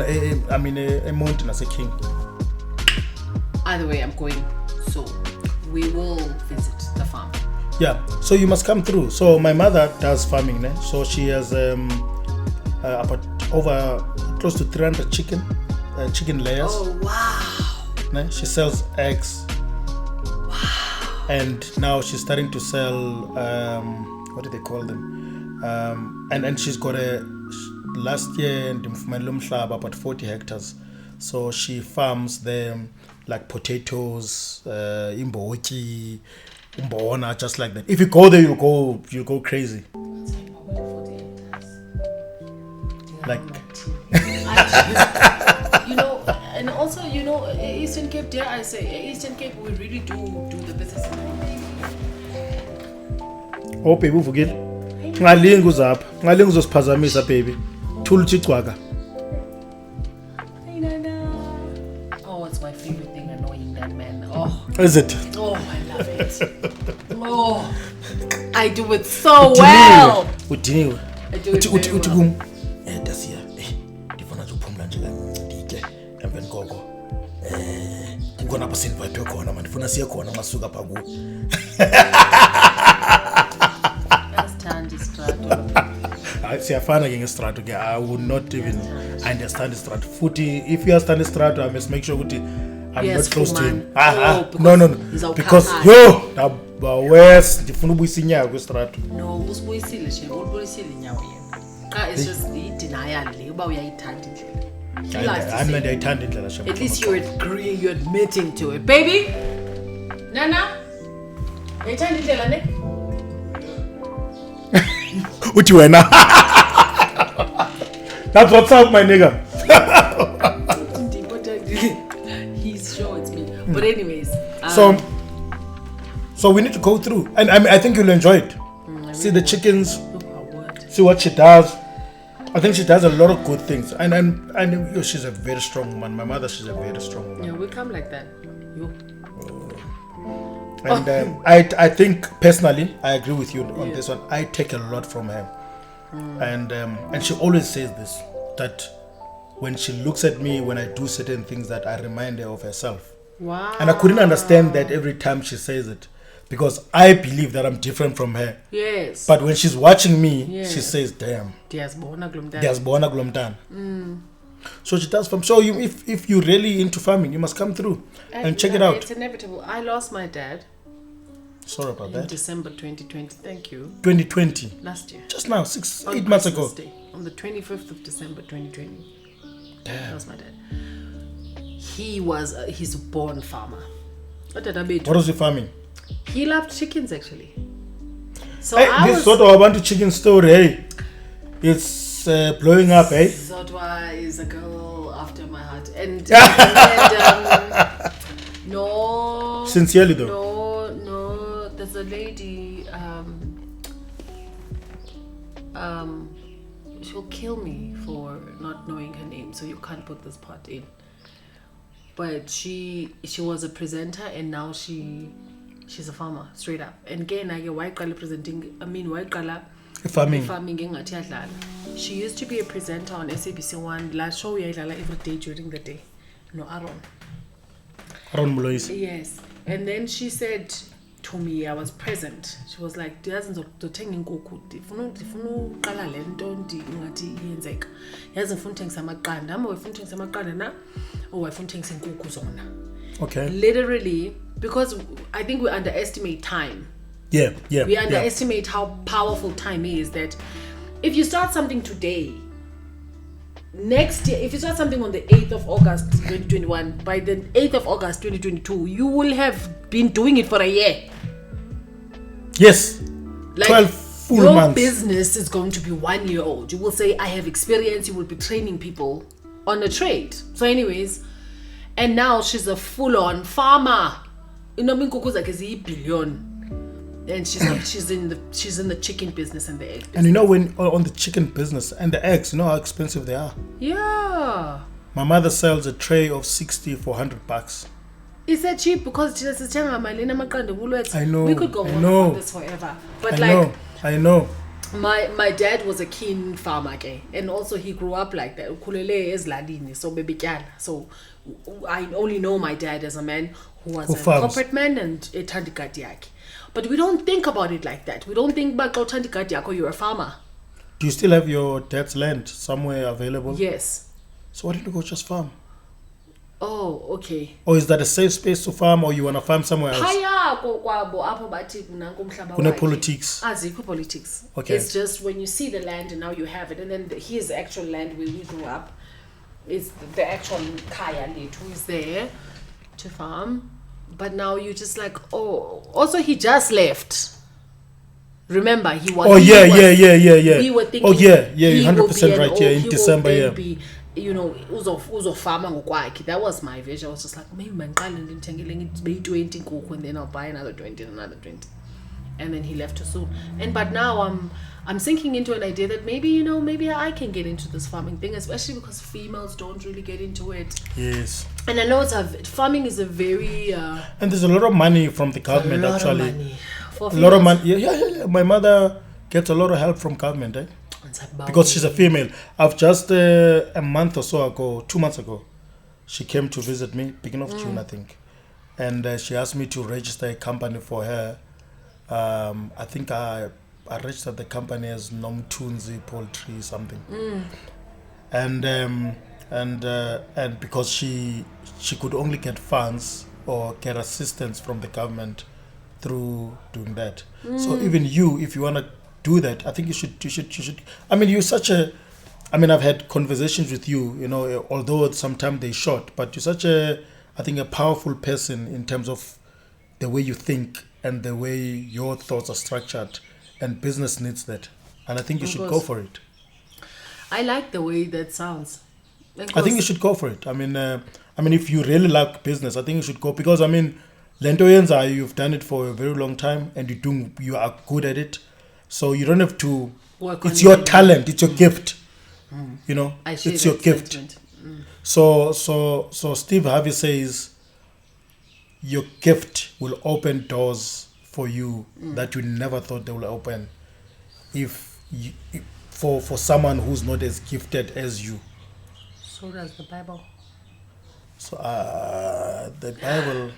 I mean a mountain as a king. Either way, I'm going. So we will visit the farm. Yeah, so you must come through. So my mother does farming, né? So she has about over close to 300 chicken layers. Oh wow! Né? She sells eggs. Wow! And now she's starting to sell what do they call them? And she's got last year in about 40 hectares. So she farms them like potatoes, imbotyi, umbona, just like that. If you go there, you go crazy. Like, you know, and also, you know, Eastern Cape, dare I say, Eastern Cape, we really do the business. Oh, baby, forget. Ngalingi uzapha. Ngalingi uzosiphazamisa, baby. Thuluthi cwaka. Oh, it's my favorite thing, annoying that man. Oh. Is it? Oh, I love it. Oh, I do it so well. Udiniwe. I do it very well. Dasiya. Ndifuna nje uphumla nje nditye emveni koko. Kukhona apha sindivayithwe khona, man. Ndifuna siye khona masuka apha ku. Siyafana ke ngestrato ke. I would not even understand the strato. Futhi if you understand the strato, I must make sure ukuthi I'm not close to him. No. Because wes ndifuna ubuyisa inyawo kwestrato. No, usibuyisile nje, ubuyisile inyawo yena. It's just denial le uba uyayithanda indlela. Ndiyayithanda indlela shema. At least you're admitting to it. Baby? Nana? Uyayithanda indlela ne? Uthi wena. That's what's up, my nigga. He's sure it's me. But anyways. So we need to go through. And I think you'll enjoy it. See the chickens. See what she does. I think she does a lot of good things. And she's a very strong woman. My mother, she's a very strong woman. Yeah, we come like that. And I think personally, I agree with you on this one. I take a lot from her, and she always says this, that when she looks at me when I do certain things, that I remind her of herself. Wow! And I couldn't understand that every time she says it, because I believe that I'm different from her. Yes. But when she's watching me, she says, "Damn, Diasbona Glumdan." So she does farm. So if you're really into farming, you must come through and check it out. It's inevitable. I lost my dad. Sorry about that. In December 2020. Thank you. 2020. Last year. Just now, 8 months ago. Day, on the 25th of December 2020. Damn. I lost my dad. He's a born farmer. What was he farming? He loved chickens actually. So this Zodwa Abantu chicken story, hey, it's blowing up, hey. Zodwa is a girl after my heart, and no. Sincerely though. No. There's a lady. She'll kill me for not knowing her name, so you can't put this part in. But she was a presenter, and now she's a farmer, straight up. And again, why presenting? I mean, why farming? She used to be a presenter on SABC1. Last show we every day during the day. No, Aaron Mulois. Yes, and then she said to me, I was present. She was like, "Doesn't toteng inkukhu. Ifuna uqala le nto ngathi iyenzeka. Yazi ngifuna uthengisa amaqanda. Hamba wefuna uthengisa amaqanda na? Or wefuna uthengisa inkukhu zona." Okay. Literally, because I think we underestimate time. Yeah. We underestimate how powerful time is. That if you start something today, next year, if you start something on the 8th of August 2021, by the 8th of August 2022, you will have been doing it for a year. Yes. Like 12 full your months. business is going to be 1 year old. You will say, I have experience. You will be training people on a trade. So anyways, and now she's a full-on farmer. You know, inkukhu zakhe ziyi-billion. and she's in the chicken business and the egg business. And you know, when on the chicken business and the eggs, you know how expensive they are. Yeah. My mother sells a tray of 60 for $100. Is that cheap? Because I know. We could go on about this forever. But I know. My dad was a keen farmer, okay? And also he grew up like that. Ukhulele ezilalini, so bebityala. So I only know my dad as a man who was a corporate man and ethanda igadi yakhe. But we don't think about it like that. We don't think about ethanda igadi yakho, you're a farmer. Do you still have your dad's land somewhere available? Yes. So why don't you go just farm? Oh, okay. Or is that a safe space to farm, or you want to farm somewhere else? Kuna politics. Politics. Okay. It's just when you see the land and now you have it, and then his actual land where we grew up is the actual kaya who is there to farm. But now you just like, oh, also he just left. Remember, he was. Oh yeah. We were thinking. Oh yeah, you're 100% right. Yeah, in December, yeah. You know, uzofama ngokwakhe. That was my vision. I was just like, maybe manqale ndimthengele ngibe 20 nkukhu, and then I'll buy another 20 and another 20. And then he left too soon. But now I'm sinking into an idea that maybe I can get into this farming thing, especially because females don't really get into it. Yes. And I know farming is a very and there's a lot of money from the government actually. A lot of money. Yeah. My mother gets a lot of help from government, eh? Because she's a female. I've just a month or so ago, 2 months ago, she came to visit me, beginning of June, I think, and she asked me to register a company for her. I think I registered the company as Nomtunzi Poultry something, and because she could only get funds or get assistance from the government through doing that. So even you, if you want to do that, I think you should. I mean, you're such a. I mean, I've had conversations with you. You know, although sometimes they're short, but you're such a powerful person in terms of the way you think and the way your thoughts are structured, and business needs that. And I think you should go for it. I like the way that sounds. I think you should go for it. I mean, if you really like business, I think you should go, because I mean, Lento Yenza, you've done it for a very long time, and you are good at it. So you don't have to. It's your talent. It's your gift. You know, it's your gift. So Steve Harvey says your gift will open doors for you that you never thought they will open for someone who's not as gifted as you. So does the Bible. So the Bible.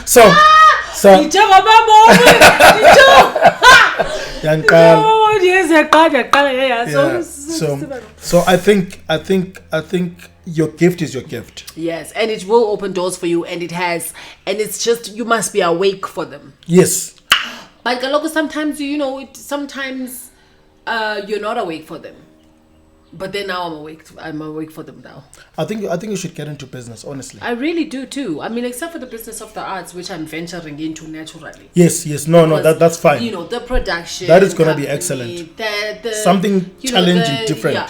So I think your gift is your gift. Yes, and it will open doors for you, and it's just you must be awake for them. Yes. But sometimes sometimes you're not awake for them. But then now I'm awake for them now. I think you should get into business, honestly. I really do too. I mean, except for the business of the arts, which I'm venturing into naturally. Yes. No, that's fine. You know, the production. That is going to be excellent. Something challenging, different. Yeah,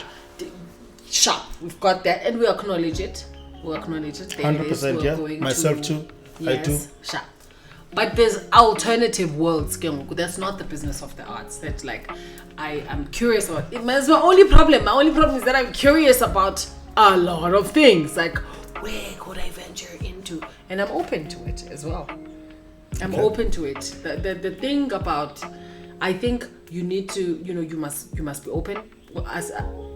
sharp. We've got that, and we acknowledge it. 100%, yeah. Myself too. Yes, I do. Sharp. But there's alternative worlds. That's not the business of the arts. That's like, I am curious about. It's my only problem. My only problem is that I'm curious about a lot of things. Like, where could I venture into? And I'm open to it as well. I'm open to it. The thing about, I think you need to, you must be open.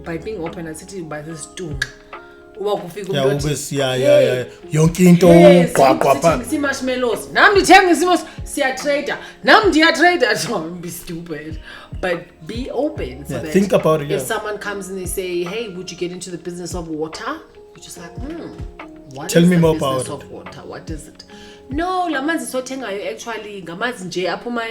By being open, I said to you, by this doom. Yonke into marshmallows. Nam ndithenga siyatrader. Nam ndiyatrader. Don't be stupid. But be open. So that think about it. If someone comes and they say, "Hey, would you get into the business of water?" You're just like, what Tell is me the more business about of water? What is it? No, la manzi sothengayo actually ngamanzi nje aphuma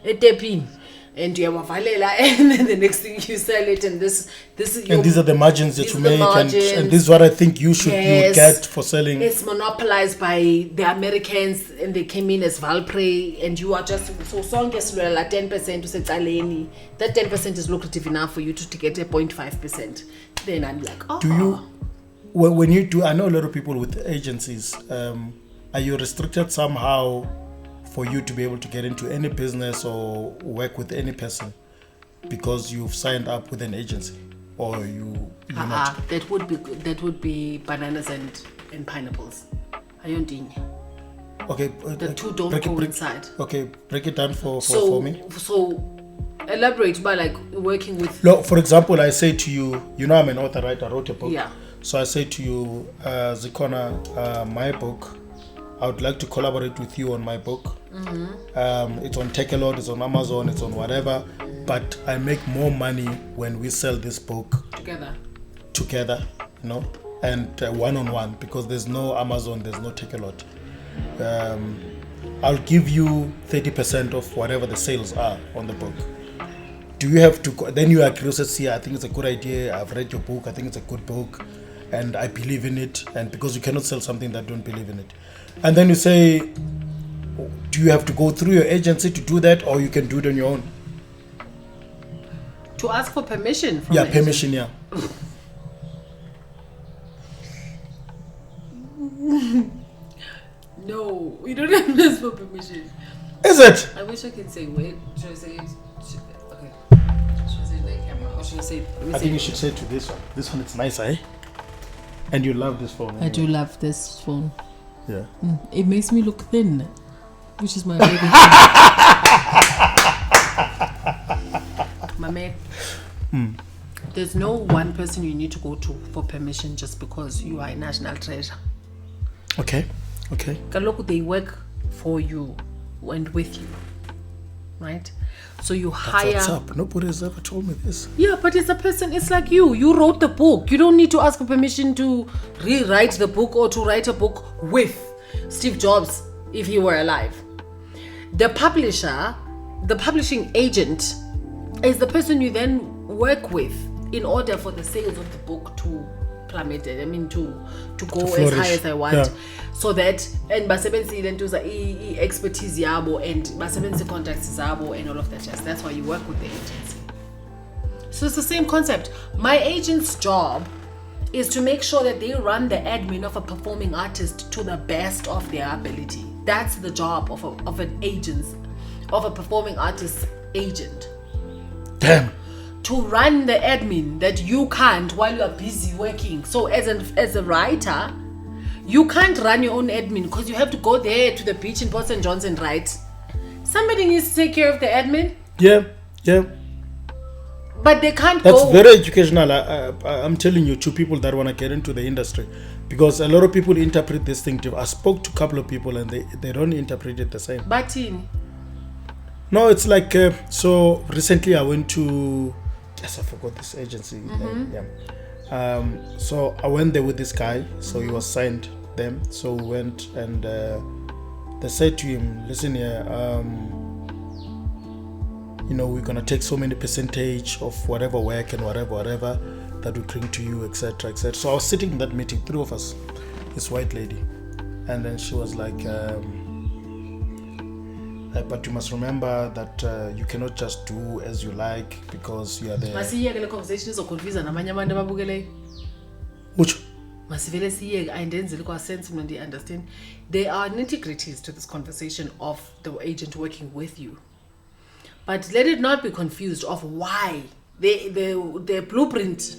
etepini. And you have a valela, and then the next thing you sell it, and this is and these are the margins that you make, and this is what I think you would get for selling. It's monopolized by the Americans, and they came in as Valpre, and you are just so sonke silwela 10% usecaleni. That 10% is lucrative enough for you to get a 0.5%. Then I'm like, do you when you do? I know a lot of people with agencies. are you restricted somehow for you to be able to get into any business or work with any person because you've signed up with an agency, or you're not? That would be bananas and pineapples. Okay, the two don't coincide. Okay, break it down for me. So elaborate by like working with. No, for example, I say to you, I'm an author, right? I wrote a book. Yeah. So I say to you, Zikona, my book, I would like to collaborate with you on my book. It's on Takealot, it's on Amazon, it's on whatever. But I make more money when we sell this book together, and one-on-one, because there's no Amazon, there's no Takealot. I'll give you 30% of whatever the sales are on the book. Do you have to? Then you agree, say, I think it's a good idea. I've read your book. I think it's a good book, and I believe in it. And because you cannot sell something that don't believe in it, and then you say, do you have to go through your agency to do that, or you can do it on your own? To ask for permission from permission, agent. No, we don't have to ask for permission. Is it? I wish I could say wait. Should I say it? Okay. Should I say it like camera? Or should I say it? I think you should say it to this one. This one is nice, eh? And you love this phone. Anyway. I do love this phone. Yeah. It makes me look thin, which is my favorite thing. My man. There's no one person you need to go to for permission just because you are a national treasure. Okay. Kaloku, they work for you and with you, right? So you hire. That's what's up. Nobody has ever told me this. Yeah, but it's a person. It's like you. You wrote the book. You don't need to ask for permission to rewrite the book or to write a book with Steve Jobs if he were alive. The publisher, the publishing agent, is the person you then work with in order for the sales of the book to plummet. I mean, to go as high as I want. Yeah. So that, and basebenzi then to the expertise yabo and basebenzi contacts zabo and all of that jazz. That's why you work with the agency. So it's the same concept. My agent's job is to make sure that they run the admin of a performing artist to the best of their ability. That's the job of an agent, of a performing artist's agent. Damn. To run the admin that you can't while you are busy working. So as a writer, you can't run your own admin because you have to go there to the beach in Port St. John's and write. Somebody needs to take care of the admin. Yeah. But they can't That's go. Very educational. I'm telling you, to people that want to get into the industry, because a lot of people interpret this thing. I spoke to a couple of people and they don't interpret it the same. But in. No, it's like, so recently I went to, yes, I forgot this agency name. Yeah. So I went there with this guy, so he was signed them. So we went and they said to him, listen here, we're gonna take so many percentage of whatever work and whatever that we bring to you, etc., etc. So I was sitting in that meeting, three of us, this white lady, and then she was like, but you must remember that you cannot just do as you like because you are there. Masiyeke le conversation izoconfuse namanye abantu ababukeleyo. Which? Masivele siyeke ayindenzile kwa sense mina ndi understand. There are nitty-gritties to this conversation of the agent working with you. But let it not be confused of why the blueprint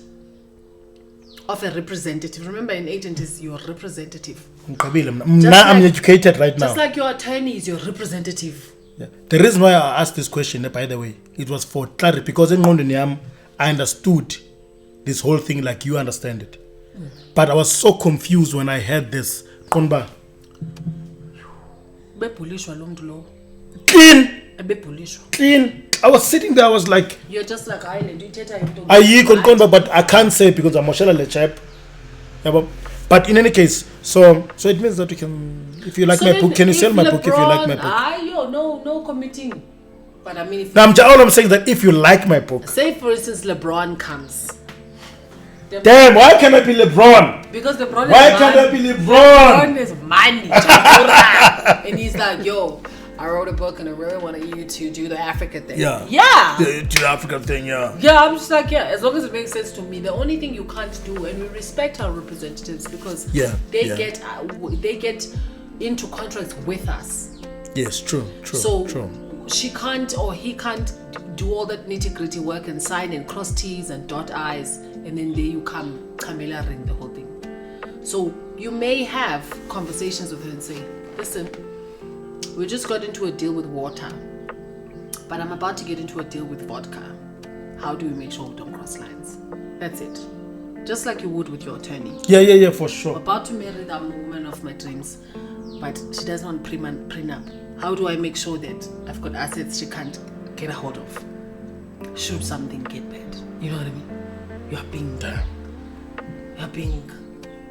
of a representative. Remember, an agent is your representative. I'm educated right now. Just like your attorney is your representative. Yeah. The reason why I asked this question, by the way, it was for clarity, because in Rondoniam, I understood this whole thing like you understand it. But I was so confused when I heard this. Konba. Clean. Clean. I was sitting there, I was like, you're just like Ireland. You but I can't say it because I'm a chap. But in any case, so it means that you can, if you like my book, can you sell my book if you like my book? No committing. But I mean, all I'm saying is that if you like my book. Say for instance, LeBron comes. Damn, why can't I be LeBron? Because LeBron can't I be LeBron? LeBron is money. And he's like, yo, I wrote a book and I really want you to do the Africa thing. Yeah. Do the Africa thing, yeah. Yeah, I'm just like, as long as it makes sense to me. The only thing you can't do, and we respect our representatives because they get into contracts with us. Yes, true. So she can't or he can't do all that nitty-gritty work and sign and cross T's and dot I's, and then there you come, Camilla ring the whole thing. So you may have conversations with her and say, listen, we just got into a deal with water, but I'm about to get into a deal with vodka. How do we make sure we don't cross lines? That's it. Just like you would with your attorney. Yeah, for sure. I'm about to marry the woman of my dreams, but she doesn't want prenup. How do I make sure that I've got assets she can't get a hold of? Should something get bad? You know what I mean? You are being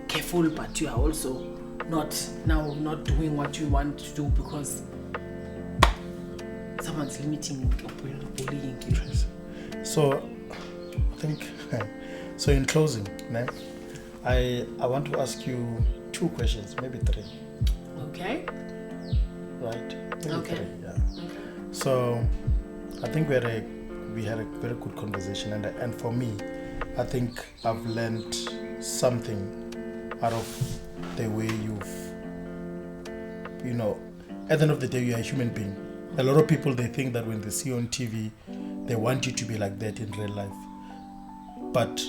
careful, but you are also not doing what you want to do because someone's limiting or bullying you. So I think so in closing, I want to ask you 2 questions, maybe 3. Okay. Right? Maybe Okay. 3, yeah. Okay. So I think we had a very good conversation, and for me, I think I've learned something out of the way at the end of the day, you're a human being. A lot of people, they think that when they see you on TV, they want you to be like that in real life. But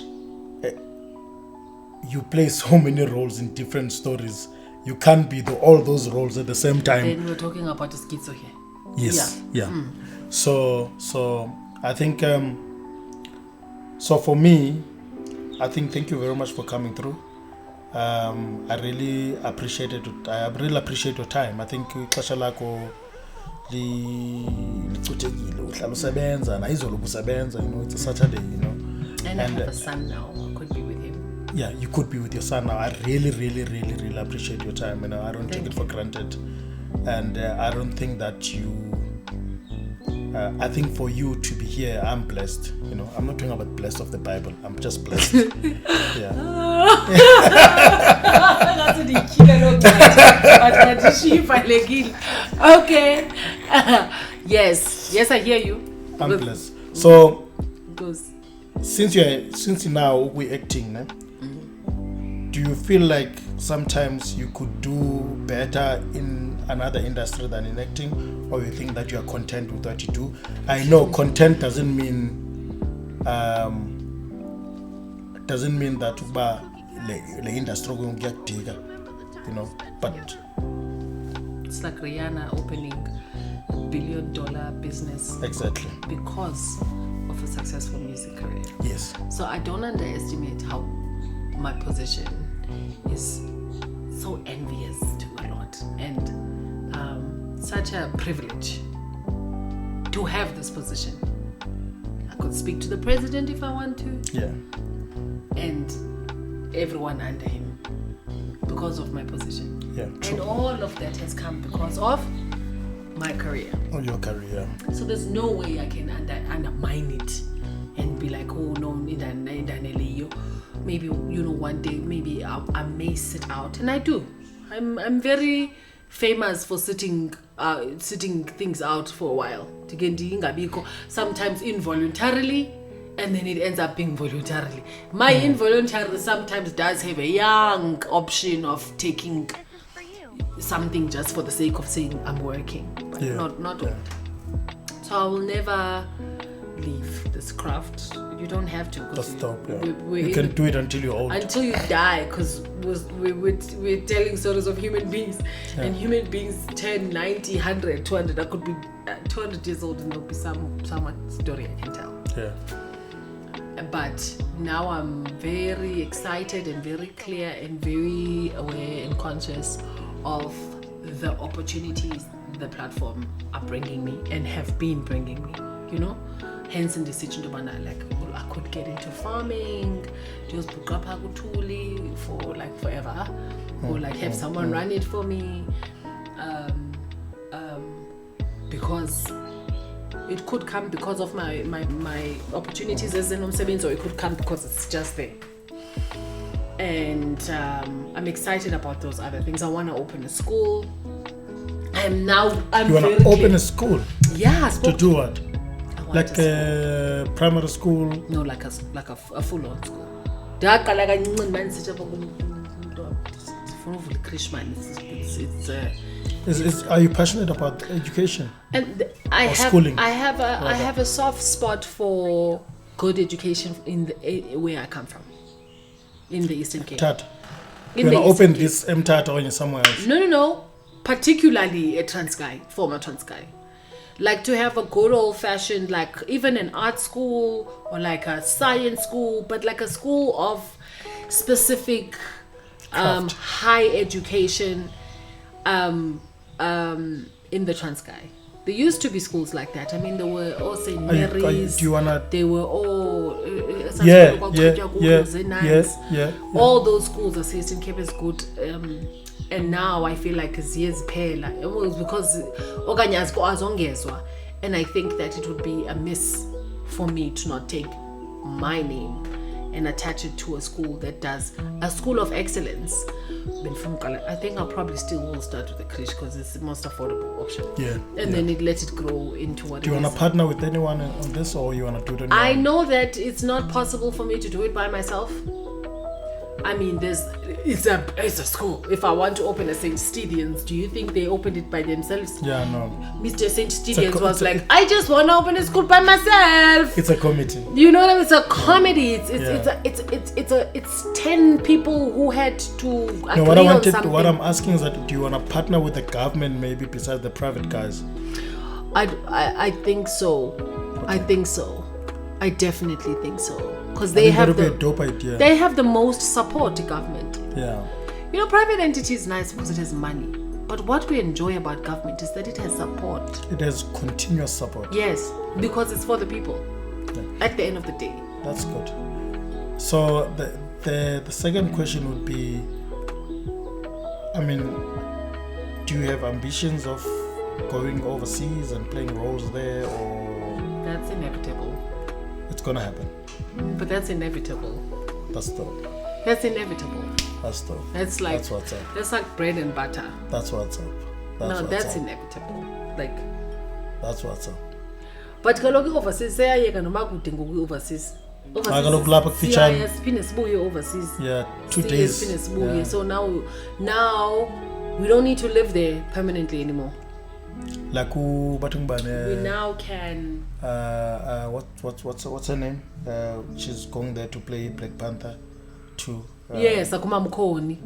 you play so many roles in different stories. You can't be all those roles at the same time. Then we're talking about a schizo here. Yes, yeah. So I think, so for me, I think thank you very much for coming through. I really appreciate it. I really appreciate your time. I think ixesha lakho licuthekile uhlala usebenza nayizolo ubusebenza, it's a Saturday, And I have a son now. I could be with him. Yeah, you could be with your son now. I really, really, really, really appreciate your time. I don't take it for granted, and I don't think that I think for you to be here, I'm blessed. I'm not talking about blessed of the Bible. I'm just blessed. Yeah. Okay. Yes, I hear you. I'm blessed. So, Goes. since now we're acting, do you feel like sometimes you could do better in another industry than in acting, or you think that you are content with what you do? I know content doesn't mean that the industry will get bigger, but it's like Rihanna opening $1 billion business exactly because of a successful music career. yes. So I don't underestimate how my position is so envious to a lot, and such a privilege to have this position. I could speak to the president if I want to, Yeah. and everyone under him because of my position. Yeah. And True. all of that has come because of my career. Oh, your career. So there's no way I can undermine it and be like, oh no, maybe one day maybe I may sit out, and I do. I'm very famous for sitting things out for a while. Sometimes involuntarily, and then it ends up being voluntarily. My involuntary sometimes does have a young option of taking something just for the sake of saying I'm working, but not all. So I will never leave this craft. You don't have to. Just stop. Yeah. You can do it until you're old. Until you die, because we're telling stories of human beings, and human beings turn 90, 100, 200. I could be 200 years old and there'll be some story I can tell. Yeah. But now I'm very excited and very clear and very aware and conscious of the opportunities the platform are bringing me and have been bringing me, hence in decision to I could get into farming, just book up Agutuli for forever, or have someone run it for me, because it could come because of my opportunities as an umsebenzi, or it could come because it's just there. And I'm excited about those other things. I want to open a school. I'm you want to open a school? Yeah. To do what? Like a primary school? No, like a full-on school. Are you passionate about education? And I have a soft spot for good education in the where I come from, in the Eastern Cape. Tata. You want to open this Tata or somewhere else? No. Particularly at Transkei, former Transkei. Like to have a good old fashioned, like even an art school or like a science school, but like a school of specific high education in the Transkei. There used to be schools like that. I mean, there were all St. Mary's. Do you wanna? They were all all those schools are Eastern Cape is good. And now I feel like it's years pale. It was because and I think that it would be a miss for me to not take my name and attach it to a school that does a school of excellence. I think I'll probably still will start with the creche because it's the most affordable option. And then let it grow into what it is. Do you want to partner with anyone on this, or you want to do it on your I own? know that it's not possible for me to do it by myself. I mean, it's a school. If I want to open a St. Stedians, do you think they opened it by themselves? Yeah, no. Mr. St. Stedians was like, I just want to open a school by myself. It's a committee. You know what I mean? It's a comedy. It's 10 people who had to agree on something. What I'm asking is that, do you want to partner with the government maybe besides the private guys? I think so. Okay. I think so. I definitely think so. Because they have a dope idea. They have the most support, the government. Yeah. You know, private entity is nice because it has money. But what we enjoy about government is that it has support. It has continuous support. Yes, because it's for the people. Yeah. At the end of the day. That's good. So the second question would be, I mean, do you have ambitions of going overseas and playing roles there, or? That's inevitable. It's gonna happen. But that's inevitable. That's dope. That's inevitable. That's dope. That's like that's what's up. That's like bread and butter. That's what's up. That's inevitable. Like that's what's up. But kaloku overseas sayayeka noma kude ngoku overseas. Kaloku lapha kufitshane. Siphinde sibuye overseas. Yeah, 2 days. Siphinde sibuye. So now we don't need to live there permanently anymore. Like we now can. What's her name? She's going there to play Black Panther 2. Yes, Akuma Mkoni.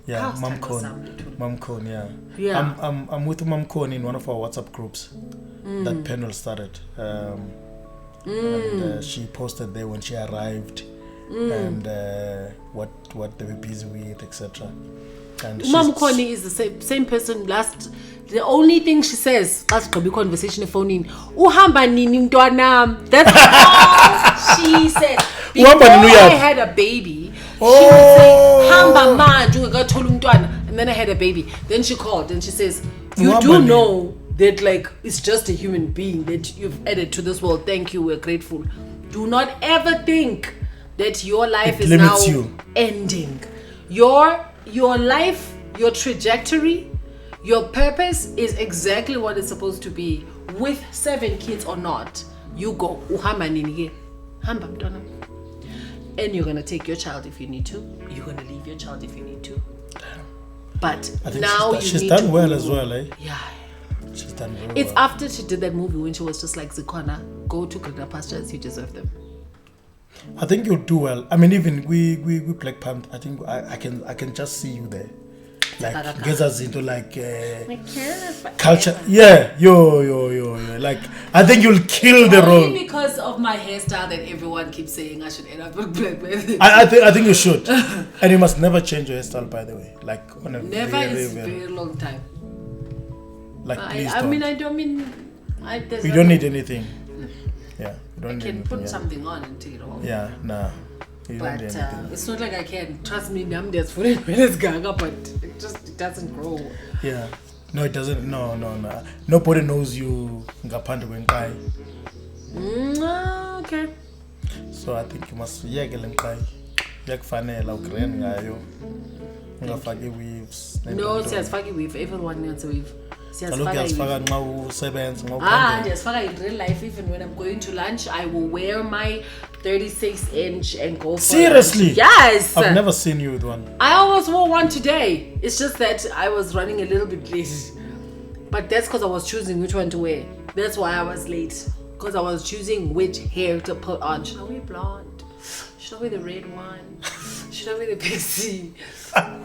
Yeah, Mam Koni. Yeah. I'm with Mam Koni in one of our WhatsApp groups. That panel started. And she posted there when she arrived and what they were busy with, etc. Mam Koni is the same person. The only thing she says, as to be conversation phone in, uhamba nini mntwana. That's all she said. Before I had a baby, she would say, hamba manje ungakathola umntwana. And then I had a baby. Then she called and she says, you do know that like it's just a human being that you've added to this world. Thank you, we're grateful. Do not ever think that your life is now ending. Your life, your trajectory, your purpose is exactly what it's supposed to be. With 7 kids or not, you go uhamba nini hamba mntwana. And you're gonna take your child if you need to. You're gonna leave your child if you need to. But now she's done well as well, eh? Yeah. She's done very It's well. after she did that movie when she was just like, Zikona, go to greener pastures, you deserve them. I think you'll do well. I mean, even we Black Panther, I think I can just see you there. Like gets us into like culture. Yeah, yo. Like I think you'll kill the role. Only because of my hairstyle that everyone keeps saying I should end up with Black Panther. I think you should. And you must never change your hairstyle, by the way. Like on a very long time. Like please I don't. mean, I don't mean. We don't need anything. Yeah, we don't I need can anything, put something on and take it off. Yeah, nah. But it's not like I can. Trust me, I'm there for it when it's gaga, but it doesn't grow. Yeah. No, it doesn't. No. Nobody knows you ngaphandle kwenqayi. Okay. So I think you must yeke le nqayi. Yakufanela ugrand ngayo. Ungafaki weaves. No, siyazifaki weave. Everyone needs a weave. Kaloku uyazifaka nxa usebenza nxa Ah, ukhangela. just in real life, even when I'm going to lunch, I will wear my 36-inch and go for Seriously? lunch. Yes. I've never seen you with one. I almost wore one today. It's just that I was running a little bit late. But that's because I was choosing which one to wear. That's why I was late. Because I was choosing which hair to put on. Should I wear blonde? Should I wear the red one? Should I wear the pixie?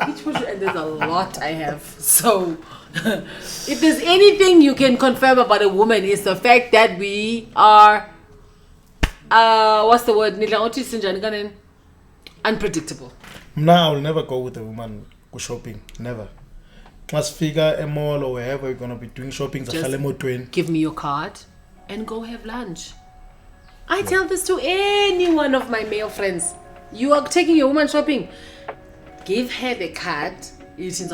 Which one? And there's a lot I have. So, if there's anything you can confirm about a woman, it's the fact that we are, what's the word? Unpredictable. Now I'll never go with a woman go shopping. Never. Must figure a mall or wherever you're gonna be doing shopping. Just give me your card and go have lunch. I tell this to any one of my male friends. You are taking your woman shopping. Give her the card. It's in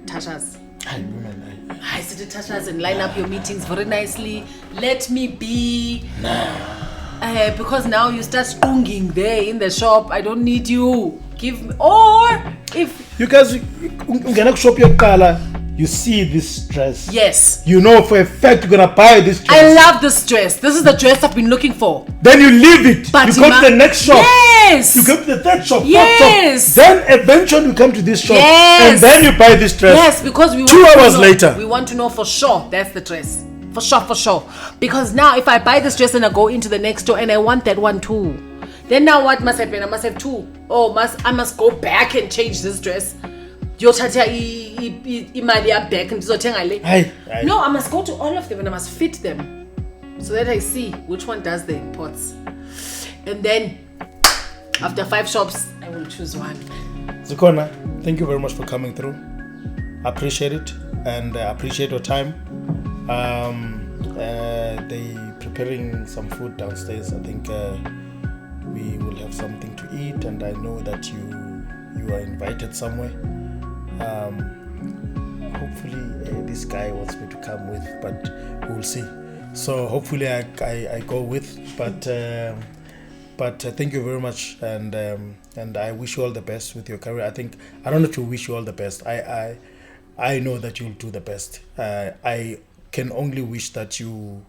Tasha's. I sit at Tasha's and line up your meetings very nicely. Let me be. Because now you start stinging there in the shop. I don't need you. Give me. Or if you guys can shop your color, you see this dress. Yes. You know for a fact you're gonna buy this dress. I love this dress. This is the dress I've been looking for. Then you leave it. But you go to the next shop. Yes. You go to the third shop. Yes. Fourth shop. Then eventually you come to this shop. Yes. And then you buy this dress. Yes, because we 2 hours later. We want to know for sure that's the dress. For sure. Because now if I buy this dress and I go into the next store and I want that one too, then now what must happen? I must have two. I must go back and change this dress. Yothatha imali back and ndizothenga le. No, I must go to all of them and I must fit them so that I see which one does the imports. And then after 5 shops, I will choose one. Zikona, thank you very much for coming through. I appreciate it and I appreciate your time. They preparing some food downstairs. I think we will have something to eat, and I know that you are invited somewhere. Hopefully this guy wants me to come with, but we'll see. So hopefully I go with, but thank you very much, and I wish you all the best with your career. I don't know to wish you all the best. I know that you'll do the best. I can only wish that you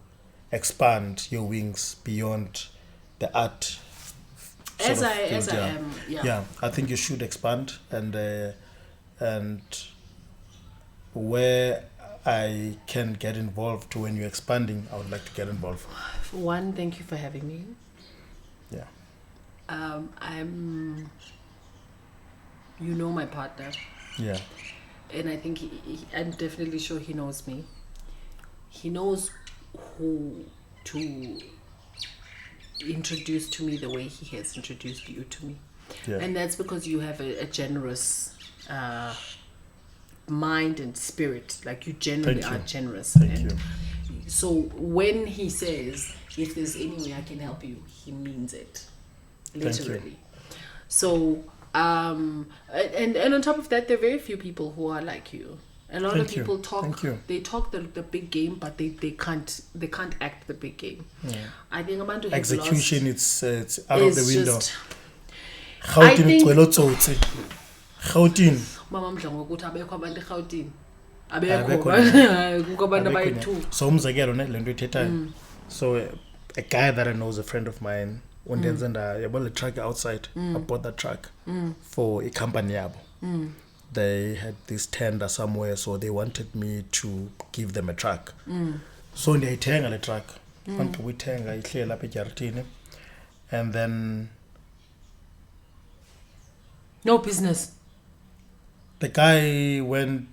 expand your wings beyond the art. As I am, yeah. Yeah, I think you should expand, and where I can get involved when you're expanding, I would like to get involved. For one, thank you for having me. Yeah. You know my partner. Yeah. And I think I'm definitely sure he knows me. He knows who to introduce to me the way he has introduced you to me. Yeah. And that's because you have a generous mind and spirit. Like you generally are generous. Thank you. So when he says, if there's any way I can help you, he means it. Literally. So and on top of that, there are very few people who are like you. A lot of people talk. They talk the big game, but they can't act the big game. Yeah. I think Amandu has execution. It's out of the window. I think. Gauteng. Mama mdlango ukuthi abekho abantu eGauteng. Abekho kukho abantu abayi2. So umzekelo ne lento ithethayo. So a guy that I know is a friend of mine. I bought a truck outside. I bought that truck for a company yabo. They had this tender somewhere, so they wanted me to give them a truck. So ndiyayithenga le truck. Ngiyithenga ihleli lapha eJartini, and then no business. The guy went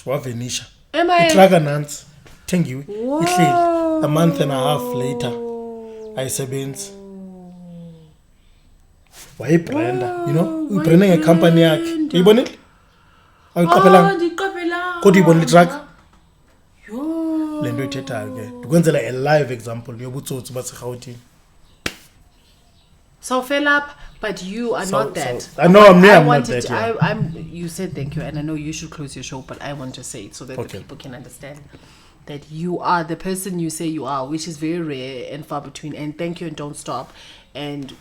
wavenisha. The truck announced thengiwe ihleli. A month and a half later ayisebenzi. Wayibranda, ubranding a company yakhe. Uyibonile? Awuqaphelanga. Kodwa uyibonile truck? Le nto ithethayo ke. Ndikwenzela a live example yobutsotsi baseGauteng. So Philip, but you are not that. I know I'm not that. Yeah. You said thank you, and I know you should close your show, but I want to say it so that the people can understand that you are the person you say you are, which is very rare and far between. And thank you, and don't stop. And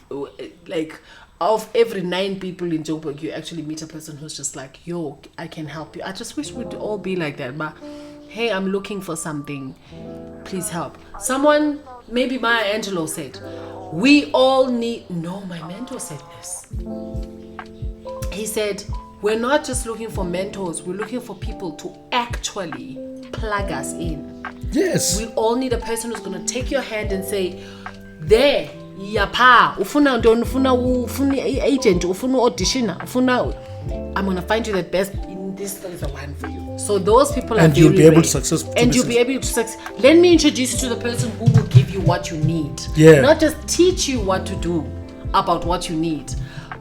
like of every 9 people in Joburg, you actually meet a person who's just like, yo, I can help you. I just wish we'd all be like that, but hey, I'm looking for something, please help. Someone, maybe Maya Angelou said, we all need, no, my mentor said this. He said, we're not just looking for mentors, we're looking for people to actually plug us in. Yes. We all need a person who's going to take your hand and say, there, yapa, ufuna agent, ufuna auditioner, I'm going to find you the best, this is the one for you. So those people are and you'll very be able rare. to success. And you'll be able to succeed. Let me introduce you to the person who will give you what you need. Yeah. Not just teach you what to do about what you need,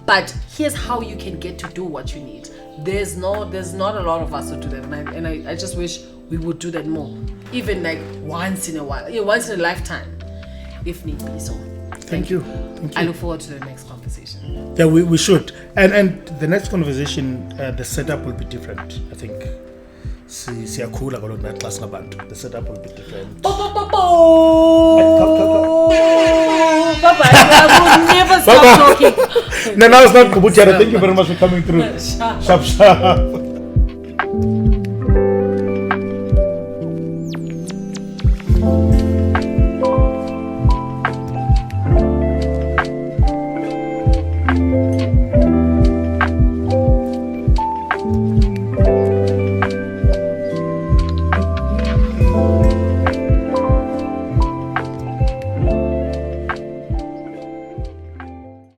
but here's how you can get to do what you need. There's not a lot of us who do that, and I just wish we would do that more, even like once in a while, once in a lifetime, if need be. So Thank you. I look forward to the next conversation. Yeah, we should. And the next conversation, the setup will be different. I think. The setup will be different. Bye-bye. I will never stop talking. No, now it's not Kubutiara. Thank you very much for coming through. Sharp.